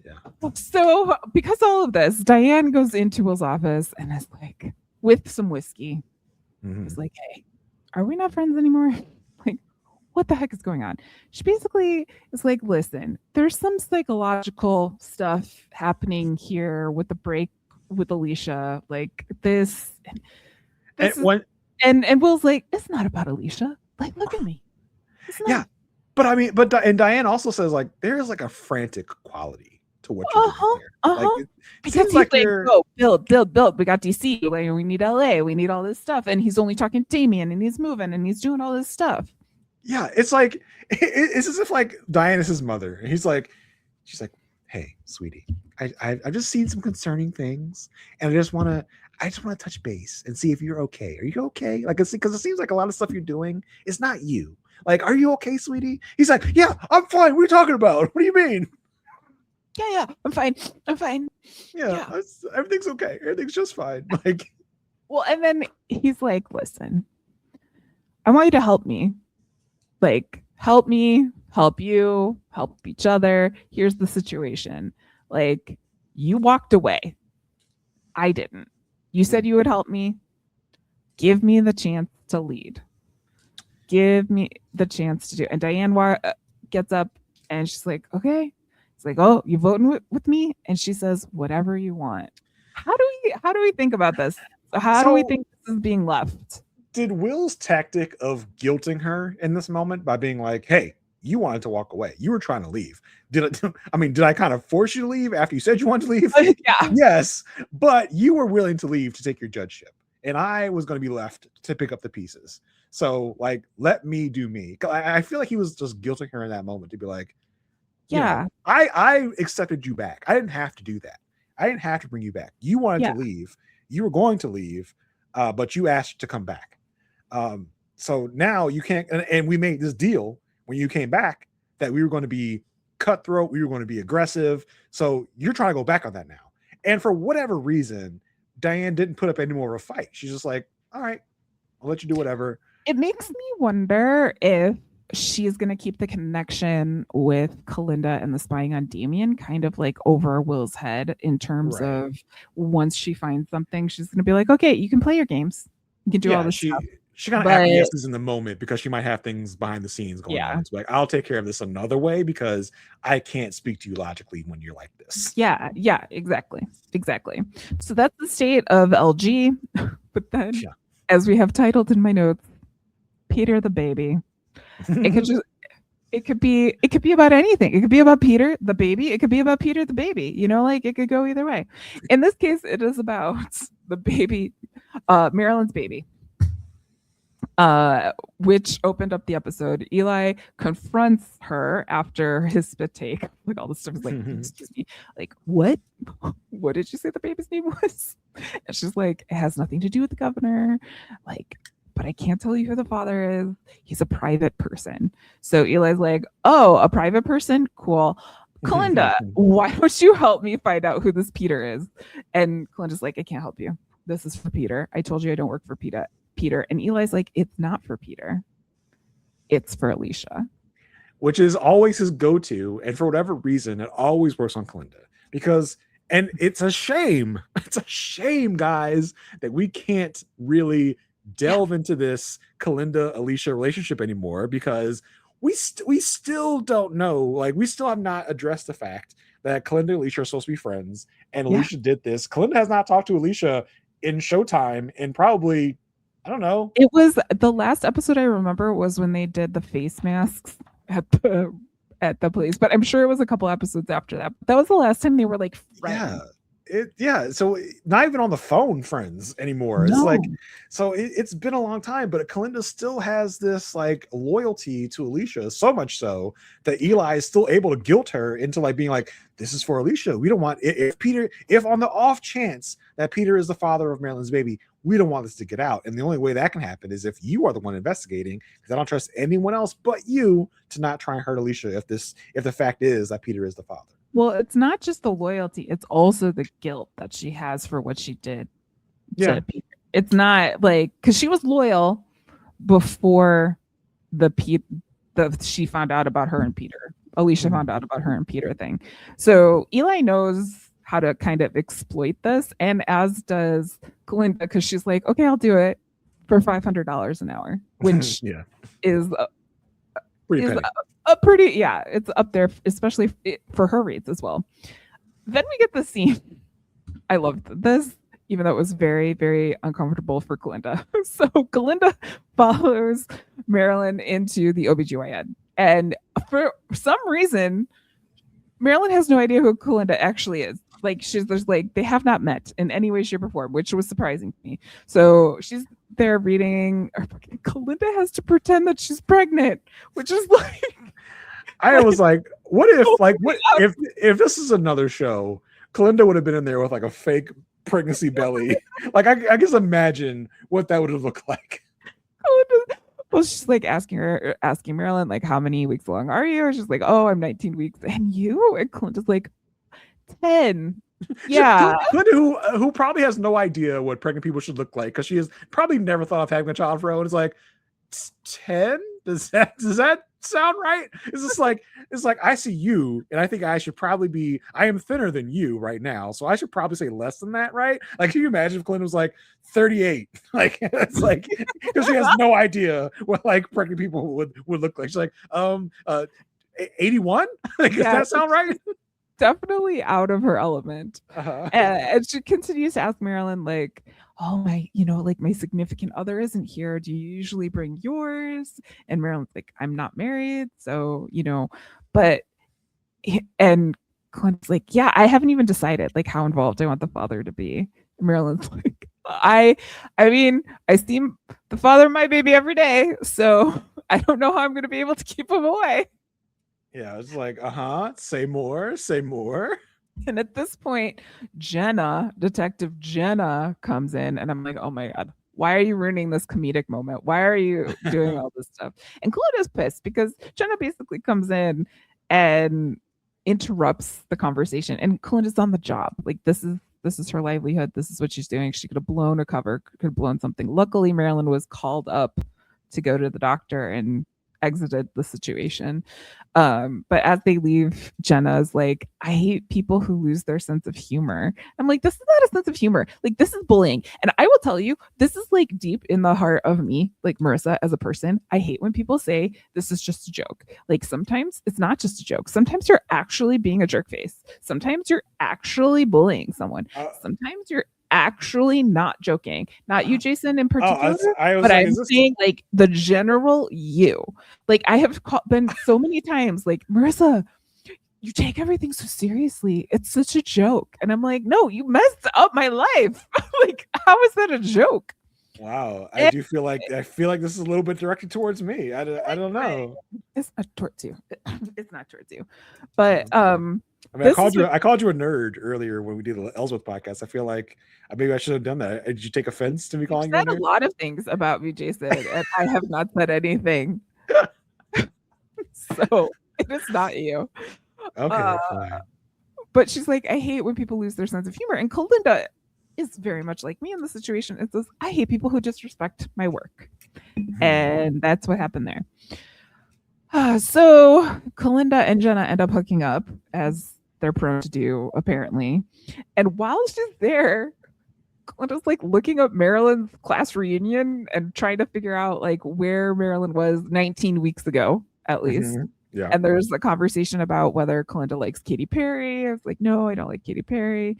Yeah. So because all of this, Diane goes into Will's office and is like, with some whiskey, is like, hey, are we not friends anymore? Like, what the heck is going on? She basically is like, listen, there's some psychological stuff happening here with the break with Alicia, like this. And Will's like, it's not about Alicia. Like, look at me. Yeah. But I mean, and Diane also says like there's like a frantic quality to what you're doing here. Like, because he's like, oh, build. We got DC, like, we need LA, we need all this stuff, and he's only talking to Damien, and he's moving, and he's doing all this stuff. Yeah, it's like it's as if like Diane is his mother, and she's like, hey, sweetie, I've just seen some concerning things, and I just want to touch base and see if you're okay. Are you okay? Like, because it seems like a lot of stuff you're doing is not you. Like, are you okay, sweetie? He's like, yeah, I'm fine. What are you talking about? What do you mean? Yeah, I'm fine. Yeah. Everything's okay. Everything's just fine. Like, well, and then he's like, listen, I want you to help me. Like, help me, help you, help each other. Here's the situation. Like, you walked away. I didn't. You said you would help me. Give me the chance to lead. Give me the chance to do it. And Diane gets up and she's like, okay. It's like, oh, you voting with me? And she says, whatever you want. How do we think about this? How do we think this is being left? Did Will's tactic of guilting her in this moment by being like, hey, you wanted to walk away. You were trying to leave. Did I kind of force you to leave after you said you wanted to leave? Yeah. Yes. But you were willing to leave to take your judgeship. And I was going to be left to pick up the pieces. So, like, let me do me. I feel like he was just guilting her in that moment to be like, yeah, I accepted you back. I didn't have to do that. I didn't have to bring you back. You wanted to leave. You were going to leave, but you asked to come back. So now you can't. And we made this deal when you came back that we were going to be cutthroat. We were going to be aggressive. So you're trying to go back on that now. And for whatever reason, Diane didn't put up any more of a fight. She's just like, all right, I'll let you do whatever. It makes me wonder if she's going to keep the connection with Kalinda and the spying on Damien kind of like over Will's head in terms of once she finds something, she's going to be like, okay, you can play your games. You can do all this stuff. She kind of acquiesces in the moment because she might have things behind the scenes going on. It's like, I'll take care of this another way because I can't speak to you logically when you're like this. Yeah, exactly. So that's the state of LG. But then, as we have titled in my notes, Peter the baby. It could be about anything. It could be about Peter the baby. It could be about Peter the baby. You know, like it could go either way. In this case, it is about the baby, Marilyn's baby. Which opened up the episode. Eli confronts her after his spit take. Like all this stuff is like, excuse me, like what did you say the baby's name was? And she's like, it has nothing to do with the governor. Like, but I can't tell you who the father is. He's a private person. So Eli's like, oh, a private person? Cool. Kalinda, why don't you help me find out who this Peter is? And Kalinda's like, I can't help you. This is for Peter. I told you I don't work for Peter. And Eli's like, it's not for Peter. It's for Alicia. Which is always his go-to. And for whatever reason, it always works on Kalinda. Because, and it's a shame. It's a shame, guys, that we can't really delve into this Kalinda-Alicia relationship anymore, because we still don't know. Like, we still have not addressed the fact that Kalinda and Alicia are supposed to be friends, and Alicia did this. Kalinda has not talked to Alicia in Showtime in probably, I don't know. It was the last episode I remember was when they did the face masks at the place, but I'm sure it was a couple episodes after that. That was the last time they were like friends. So not even on the phone friends anymore. No. It's like, so it's been a long time, but Kalinda still has this like loyalty to Alicia, so much so that Eli is still able to guilt her into like being like, this is for Alicia. We don't want, if on the off chance that Peter is the father of Marilyn's baby, we don't want this to get out. And the only way that can happen is if you are the one investigating, because I don't trust anyone else but you to not try and hurt Alicia if the fact is that Peter is the father. Well, it's not just the loyalty, it's also the guilt that she has for what she did to Peter. It's not like, because she was loyal before she found out about her and Peter. Alicia found out about her and Peter thing. So Eli knows how to kind of exploit this, and as does Kalinda, because she's like, okay, I'll do it for $500 an hour, which is a pretty, it's up there, especially for her rates as well. Then we get the scene. I loved this, even though it was very, very uncomfortable for Kalinda. So Kalinda follows Marilyn into the OBGYN, and for some reason, Marilyn has no idea who Kalinda actually is. Like, there's like, they have not met in any way, shape, or form, which was surprising to me. So she's there reading. Kalinda has to pretend that she's pregnant, which is like, I was like, what if this is another show? Kalinda would have been in there with like a fake pregnancy belly. Like, I just imagine what that would have looked like. Well, she's like asking Marilyn, like, how many weeks along are you? And she's like, oh, I'm 19 weeks. And you? And Kalinda's like, 10. Yeah. Kalinda, who probably has no idea what pregnant people should look like, because she has probably never thought of having a child for her own. It's like, 10? Does that sound right? It's like I see you, and I think I am thinner than you right now, so I should probably say less than that, right? Like, can you imagine if Kalinda was like 38? Like, it's like, because she has no idea what like pregnant people would look like. She's like, 81? Like, does that sound right? Definitely out of her element. And she continues to ask Marilyn, like, oh, my, like, my significant other isn't here. Do you usually bring yours? And Marilyn's like, I'm not married, so, but, and Clint's like, yeah, I haven't even decided like how involved I want the father to be. And Marilyn's like, I mean, I see the father of my baby every day, so I don't know how I'm going to be able to keep him away. Yeah, it's like, say more. And at this point, Detective Jenna comes in, and I'm like, oh my God, why are you ruining this comedic moment? Why are you doing all this stuff? And Claudia's pissed because Jenna basically comes in and interrupts the conversation. And Kalinda's on the job. Like, this is her livelihood. This is what she's doing. She could have blown a cover, could have blown something. Luckily, Marilyn was called up to go to the doctor and exited the situation. But as they leave, Jenna's like, I hate people who lose their sense of humor. I'm like, this is not a sense of humor. Like, this is bullying. And I will tell you, this is like deep in the heart of me, like Marissa as a person. I hate when people say this is just a joke. Like, sometimes it's not just a joke. Sometimes you're actually being a jerk face. Sometimes you're actually bullying someone. Sometimes you're actually not joking. Not you, Jason, in particular, but I'm saying like the general you. Like, I have been so many times like, Marissa, you take everything so seriously. It's such a joke. And I'm like, no, you messed up my life. Like, how is that a joke? Wow. I feel like this is a little bit directed towards me. I don't know. It's not towards you. It's not towards you. But I mean, I called you a nerd earlier when we did the Ellsworth podcast. I feel like maybe I should have done that. Did you take offense to me calling you a nerd? You said a lot of things about me, Jason, and I have not said anything. So it is not you. Okay, fine. But she's like, I hate when people lose their sense of humor. And Kalinda is very much like me in the situation. It says, I hate people who disrespect my work. And that's what happened there. So Kalinda and Jenna end up hooking up, as they're prone to do, apparently. And while she's there, Kalinda's like looking up Marilyn's class reunion and trying to figure out like where Marilyn was 19 weeks ago, at least. Yeah. And there's a conversation about whether Kalinda likes Katy Perry. I was like, no, I don't like Katy Perry.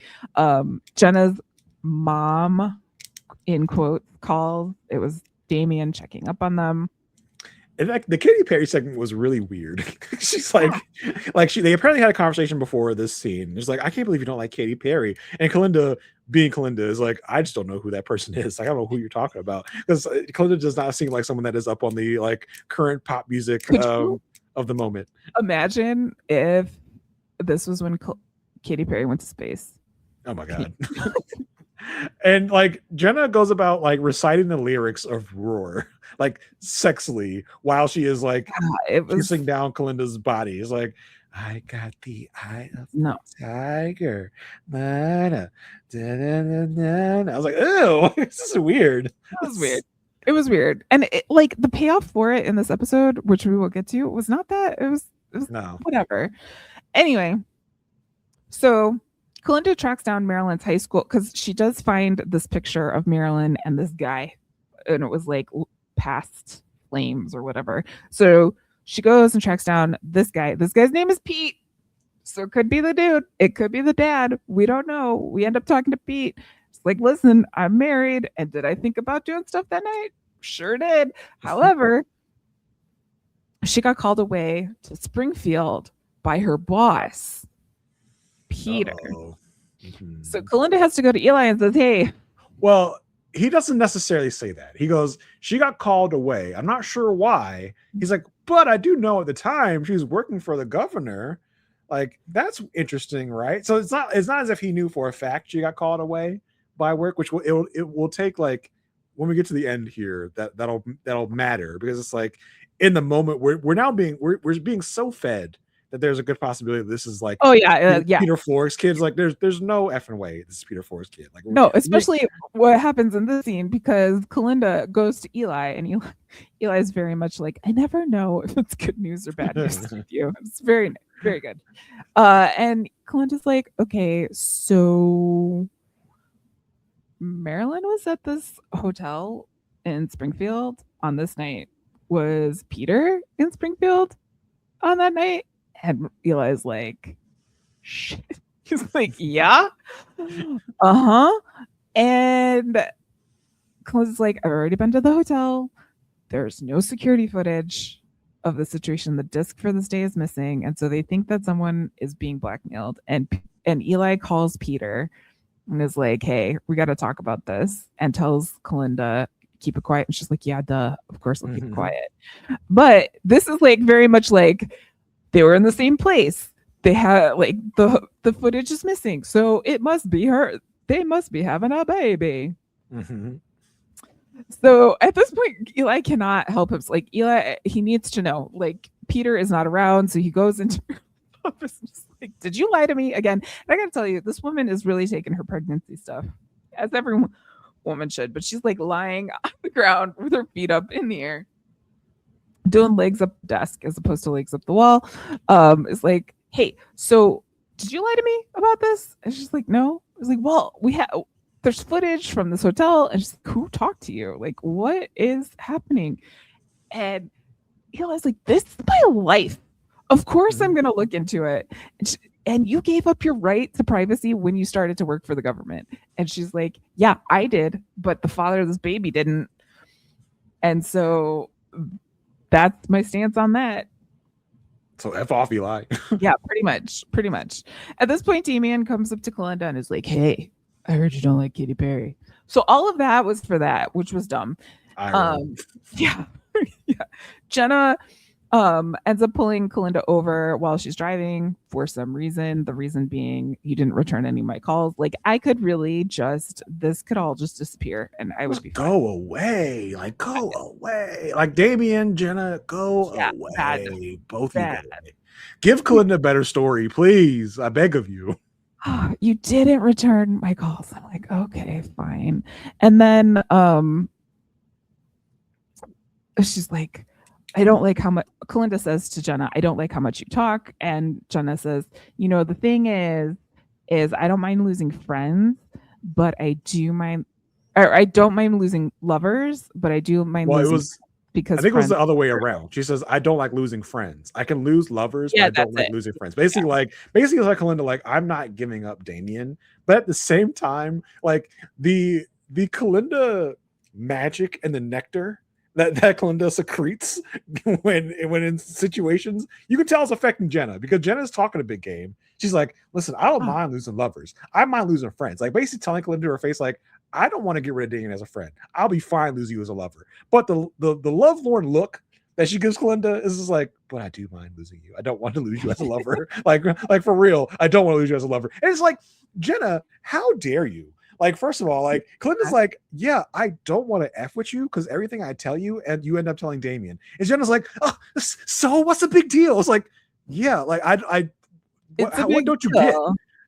Jenna's mom, in quotes, calls. It was Damien checking up on them. In fact, the Katy Perry segment was really weird. She's like, they apparently had a conversation before this scene. It's like, I can't believe you don't like Katy Perry. And Kalinda, being Kalinda, is like, I just don't know who that person is. Like, I don't know who you're talking about, because Kalinda does not seem like someone that is up on the like current pop music of the moment. Imagine if this was when Katy Perry went to space. Oh my god. And like Jenna goes about like reciting the lyrics of Roar like sexily while she is like kissing down Kalinda's body. It's like, I got the eye of the tiger. I was like, ew, this is weird. That was weird. It was weird. And like the payoff for it in this episode, which we will get to, was not that. It was no, whatever. Anyway, so Kalinda tracks down Marilyn's high school because she does find this picture of Marilyn and this guy, and it was like past flames or whatever. So she goes and tracks down this guy. This guy's name is Pete. So it could be the dude. It could be the dad. We don't know. We end up talking to Pete. It's like, listen, I'm married. And did I think about doing stuff that night? Sure did. However, she got called away to Springfield by her boss, Peter. So Kalinda has to go to Eli and says, hey. Well, he doesn't necessarily say that. He goes, she got called away. I'm not sure why. He's like, but I do know at the time she was working for the governor. Like, that's interesting, right? So it's not as if he knew for a fact she got called away by work, which it will take, like, when we get to the end here, that'll matter, because it's like in the moment we're now being so fed that there's a good possibility that this is like, Peter Flores' kids. Like, there's no effing way this is Peter Flores' kid. Like, no, especially what happens in this scene, because Kalinda goes to Eli, and Eli is very much like, I never know if it's good news or bad news with you. It's very, very good. And Kalinda's like, okay, so Marilyn was at this hotel in Springfield on this night. Was Peter in Springfield on that night? And Eli's like, shit. He's like, yeah. And Kalinda's like, I've already been to the hotel. There's no security footage of the situation. The disc for this day is missing. And so they think that someone is being blackmailed. And Eli calls Peter and is like, hey, we got to talk about this, and tells Kalinda, keep it quiet. And she's like, yeah, duh. Of course I'll keep it quiet. But this is like very much like they were in the same place. They had like the footage is missing. So it must be her. They must be having a baby. So at this point, Eli cannot help him. Like, Eli, he needs to know. Like, Peter is not around. So he goes into her office and just like, did you lie to me again? And I got to tell you, this woman is really taking her pregnancy stuff, as every woman should. But she's like lying on the ground with her feet up in the air, doing legs up the desk as opposed to legs up the wall. It's like, hey, so did you lie to me about this? And she's like, no. It's like, well, there's footage from this hotel. And she's like, who talked to you? Like, what is happening? And Eli's like, this is my life. Of course I'm going to look into it. And you gave up your right to privacy when you started to work for the government. And she's like, yeah, I did, but the father of this baby didn't. And so that's my stance on that. So F off, Eli. Yeah, pretty much. At this point, Damien comes up to Kalinda and is like, hey, I heard you don't like Katy Perry. So all of that was for that, which was dumb. Yeah. Jenna ends up pulling Kalinda over while she's driving for some reason. The reason being, you didn't return any of my calls. Like, I could really this could all just disappear, and I would be fine. Go away. Like, Damien, Jenna, go away. Both of you. Give Kalinda a better story, please. I beg of you. You didn't return my calls. I'm like, okay, fine. And then she's like, I don't like how much, Kalinda says to Jenna, I don't like how much you talk. And Jenna says, the thing is I don't mind losing friends, but I don't mind losing lovers, but I do mind losing because I think it was the other way around. She says, I don't like losing friends. I can lose lovers, but I don't like losing friends. Basically, it's like Kalinda, like, I'm not giving up Damien. But at the same time, like the Kalinda magic and the nectar that Kalinda secretes when in situations, you can tell it's affecting Jenna, because Jenna's talking a big game. She's like, listen, I don't mind losing lovers. I mind losing friends. Like, basically telling Kalinda to her face, like, I don't want to get rid of Damien as a friend. I'll be fine losing you as a lover. But the lovelorn look that she gives Kalinda is just like, but I do mind losing you. I don't want to lose you as a lover. like for real, I don't want to lose you as a lover. And it's like, Jenna, how dare you? Like, first of all, like, Kalinda's like, yeah, I don't want to F with you because everything I tell you, and you end up telling Damien. And Jenna's like, oh, so what's the big deal? It's like, yeah, like what don't you get?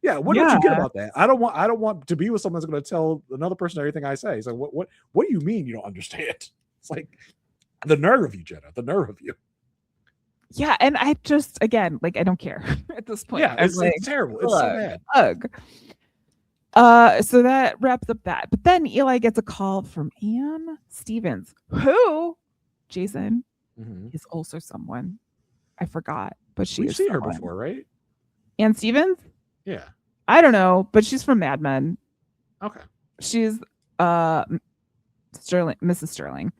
Yeah, what don't you get about that? I don't want to be with someone that's going to tell another person everything I say. It's like, what do you mean you don't understand? It's like, the nerve of you, Jenna. The nerve of you. Yeah, and I just, again, like, I don't care at this point. Yeah, it's terrible. It's so bad. So that wraps up that. But then Eli gets a call from Anne Stevens, who, Jason, is also someone I forgot, but we've seen her before, right? Anne Stevens? Yeah. I don't know, but she's from Mad Men. Okay. She's Mrs. Sterling.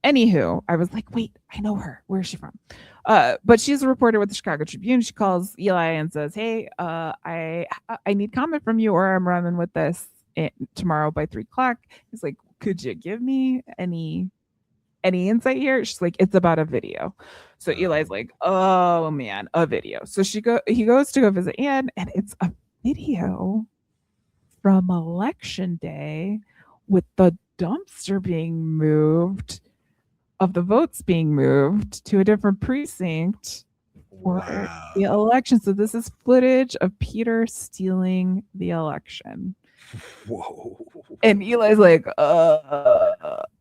Anywho, I was like, wait, I know her. Where is she from? But she's a reporter with the Chicago Tribune. She calls Eli and says, hey, I need comment from you, or I'm running with this tomorrow by 3:00. He's like, could you give me any insight here? She's like, it's about a video. So Eli's like, oh man, a video. So he goes to go visit Anne, and it's a video from Election Day with the dumpster being moved, of the votes being moved to a different precinct for the election. So this is footage of Peter stealing the election. Whoa. And Eli's like,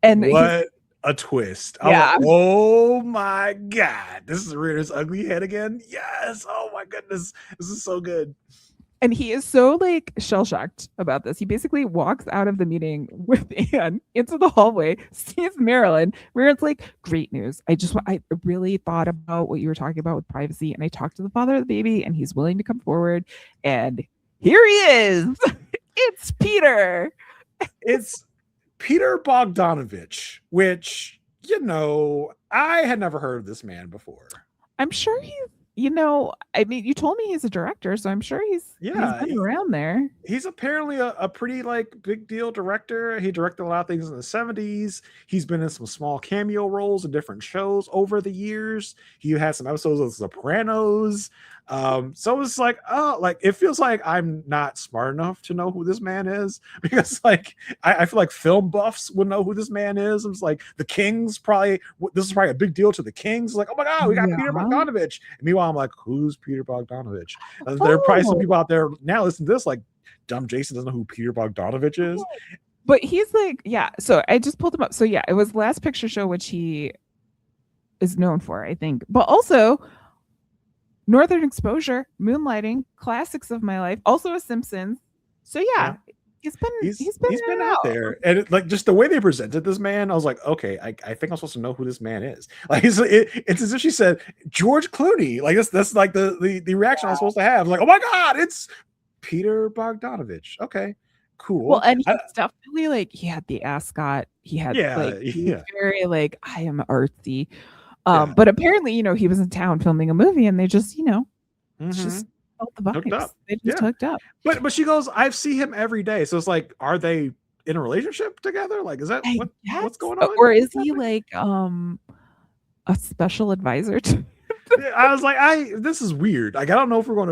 and what a twist. Yeah. Like, oh my God. This is rearing its ugly head again. Yes. Oh my goodness. This is so good. And he is so like shell-shocked about this. He basically walks out of the meeting with Anne into the hallway, sees Marilyn. Marilyn's like, great news. I really thought about what you were talking about with privacy, and I talked to the father of the baby, and he's willing to come forward. And here he is. It's Peter. It's Peter Bogdanovich, which, I had never heard of this man before. I'm sure he's, I mean, you told me he's a director, so I'm sure he's been around there. He's apparently a pretty big deal director. He directed a lot of things in the 70s. He's been in some small cameo roles in different shows over the years. He had some episodes of The Sopranos. So it's like, it feels like I'm not smart enough to know who this man is, because I feel like film buffs would know who this man is. It's like the Kings this is probably a big deal to the Kings. Like, oh my God, we got Peter Bogdanovich. And meanwhile, I'm like, who's Peter Bogdanovich? And there are probably some people out there now listening to this, like, dumb Jason doesn't know who Peter Bogdanovich is. But he's like, yeah. So I just pulled him up. So yeah, it was Last Picture Show, which he is known for, I think, but also Northern Exposure, Moonlighting, Classics of My Life, also a Simpsons. So yeah. He's been out there, and just the way they presented this man, I was like, okay, I think I'm supposed to know who this man is. Like, it's as if she said George Clooney. Like, that's like the reaction I'm supposed to have. Like, oh my God, it's Peter Bogdanovich. Okay, cool. Well, and he's definitely he had the ascot. He had very I am artsy. But apparently, he was in town filming a movie, and they just, just felt the vibes. They just hooked up. But she goes, I see him every day. So it's like, are they in a relationship together? Like, is that what's going on? Or is he a special advisor to I was like, this is weird. Like, I don't know if we're going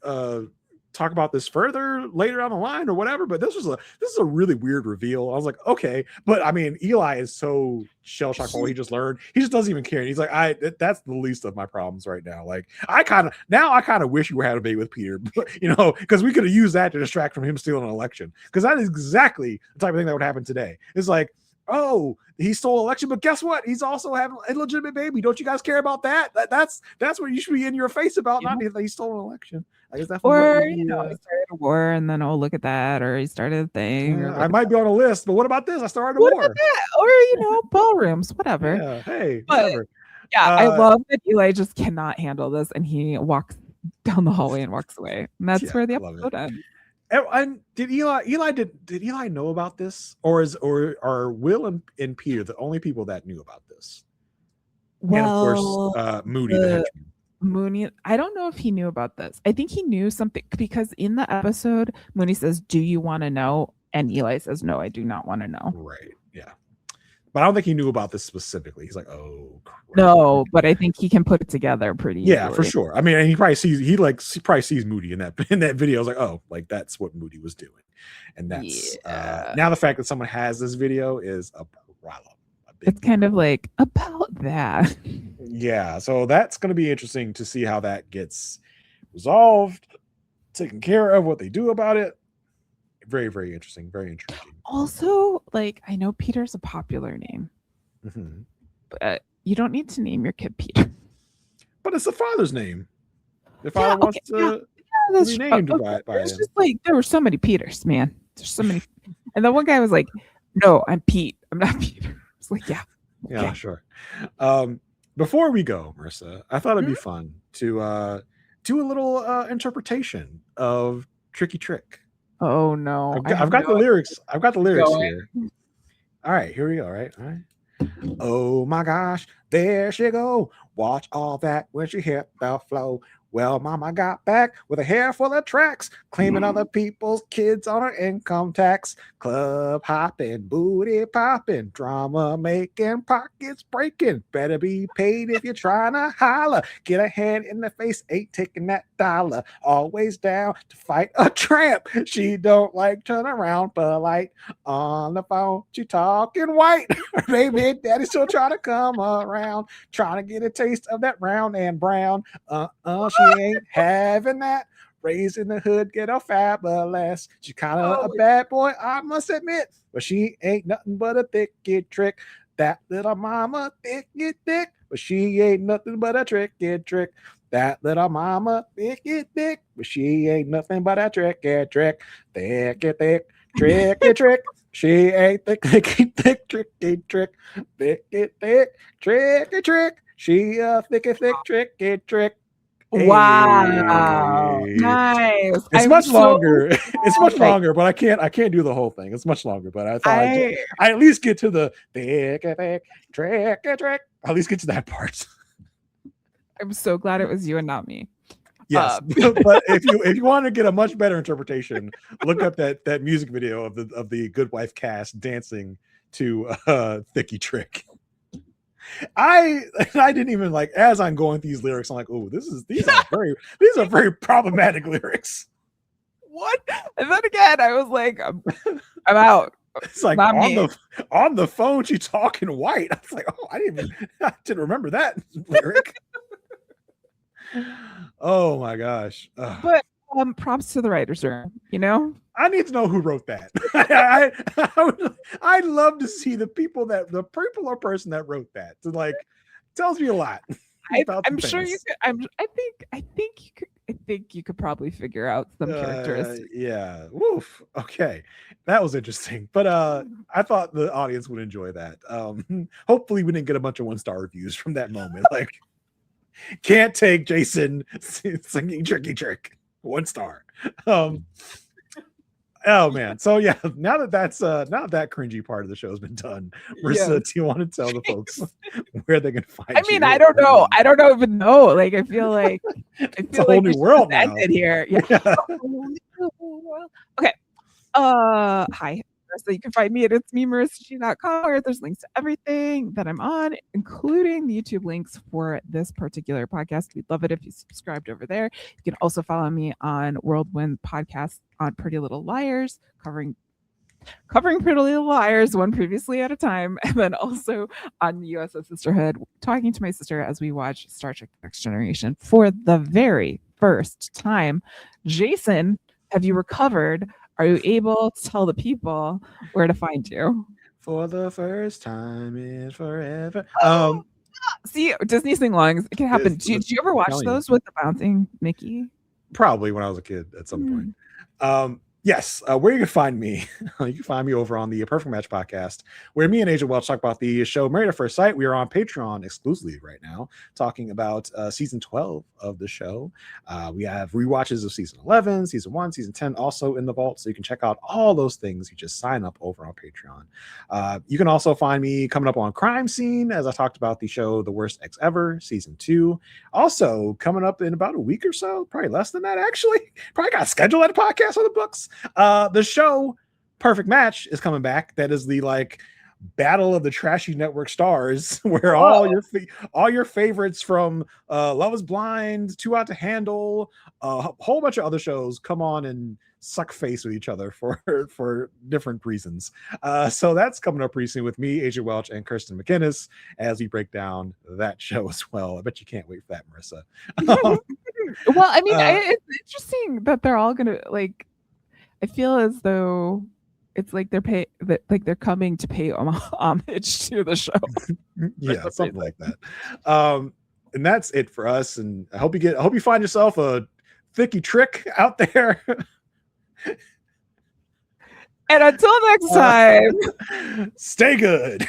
to talk about this further later down the line or whatever. But this is a really weird reveal. I was like, okay, but I mean, Eli is so shell shocked. He just learned. He just doesn't even care. He's like, that's the least of my problems right now. Like, I kind of wish you were had a baby with Peter, because we could have used that to distract from him stealing an election. Because that is exactly the type of thing that would happen today. It's like, oh, he stole an election, but guess what? He's also having a illegitimate baby. Don't you guys care about that? That's what you should be in your face about, not that he stole an election. I guess that's or he started a war, and then look at that, or he started a thing. I might be on a list, but what about this? I started a what war. About that? Or ballrooms, whatever. Yeah, hey, but, whatever. Yeah, I love that Eli just cannot handle this, and he walks down the hallway and walks away. And that's where the episode ends. And did Eli know about this, or are Will and Peter the only people that knew about this? Well, and of course, Moody the henchman. Mooney, I don't know if he knew about this. I think he knew something, because in the episode, Mooney says, "Do you want to know?" And Eli says, "No, I do not want to know." Right. Yeah. But I don't think he knew about this specifically. He's like, "Oh, crap." No, but I think he can put it together pretty easily. Yeah, for sure. I mean, and he probably sees Moody in that video. I was like, "Oh, like that's what Moody was doing," and that's now the fact that someone has this video is a problem. It's kind of like about that. Yeah, so that's going to be interesting to see how that gets resolved, taken care of, what they do about it. Very, very interesting. Very intriguing. Also, like, I know Peter's a popular name, but you don't need to name your kid Peter. But it's the father's name. The father wants to be named by It's him. just like, there were so many Peters, man. There's so many. And the one guy was like, "No, I'm Pete. I'm not Peter." It's like, yeah. Okay. Yeah, sure. Before we go, Marissa, I thought it'd be fun to do a little interpretation of Tricky Trick. Oh no. I've got the lyrics. I've got the lyrics here. All right, here we go. All right. Oh my gosh, there she go. Watch all that when she hit the flow. Well, mama got back with a hair full of tracks, claiming other people's kids on her income tax. Club hopping, booty popping, drama making, pockets breaking. Better be paid if you're trying to holler. Get a hand in the face, ain't taking that dollar. Always down to fight a tramp. She don't like turn around polite. On the phone, she talking white. Her baby daddy still trying to come around, trying to get a taste of that round and brown. She ain't having that. Raised in the hood, get her fabulous. She kind of a bad boy, I must admit, but she ain't nothing but a thicky trick. That little mama thicky thick, but she ain't nothing but a tricky trick. That little mama thicky thick, but she ain't nothing but a tricky trick. Thicky thick, tricky trick. She ain't thicky thick, tricky trick. Thicky thick, tricky trick. She a thicky thick, tricky trick. Wow. Hey. Nice. It's much longer. It's much longer, but I can't do the whole thing. It's much longer, but I thought I at least get to the trick. At least get to that part. I'm so glad it was you and not me. Yes. But if you want to get a much better interpretation, look up that music video of the Good Wife cast dancing to Thicky Trick. I didn't even like, as I'm going through these lyrics, I'm like, oh, these are very problematic lyrics. What? And then again, I was like, I'm out. It's like on the phone, she's talking white. I was like, oh, I didn't remember that lyric. Oh my gosh. But props to the writers room, I need to know who wrote that. I'd love to see the people or person that wrote that. So like, tells me a lot. I'm sure you could. I think you could probably figure out some characteristics. Yeah. Woof. Okay, that was interesting. But I thought the audience would enjoy that. Hopefully, we didn't get a bunch of 1-star reviews from that moment. Like, can't take Jason singing "Tricky Trick." 1 star. Oh man. So yeah, now that that cringy part of the show has been done, Marissa, do you want to tell the folks where they can find you? I mean, I don't know. I don't even know. Like, I feel like it's a whole new world now. Ended here. Yeah. Okay. Hi. Marissa. You can find me at itsmemarissa.com, where there's links to everything that I'm on, including the YouTube links for this particular podcast. We'd love it if you subscribed over there. You can also follow me on Whirlwind Podcast on Pretty Little Liars, covering Pretty Little Liars one previously at a time, and then also on the USS Sisterhood, talking to my sister as we watch Star Trek Next Generation for the very first time. Jason, have you recovered? Are you able to tell the people where to find you? For the first time in forever. See, Disney sing-alongs, it can happen. Did you ever watch those with the bouncing Mickey? Probably when I was a kid at some point. Yes, where you can find me, you can find me over on the Perfect Match podcast, where me and Asia Welch talk about the show Married at First Sight. We are on Patreon exclusively right now, talking about season 12 of the show. We have rewatches of season 11, season 1, season 10 also in the vault, so you can check out all those things. You just sign up over on Patreon. You can also find me coming up on Crime Scene, as I talked about the show The Worst Ex Ever, season 2. Also coming up in about a week or so, probably less than that actually. Probably got scheduled at a podcast on the books. The show Perfect Match is coming back. That is the battle of the trashy network stars, where all your favorites from Love Is Blind, Too Hot to Handle, a whole bunch of other shows come on and suck face with each other for different reasons. So that's coming up recently with me, Asia Welch, and Kirsten McInnes, as we break down that show as well. I bet you can't wait for that, Marissa. Well, I mean, it's interesting that they're all gonna I feel as though it's like they're coming to pay homage to the show. Yeah, something like that. And that's it for us. And I hope you find yourself a thicky trick out there. And until next time, stay good.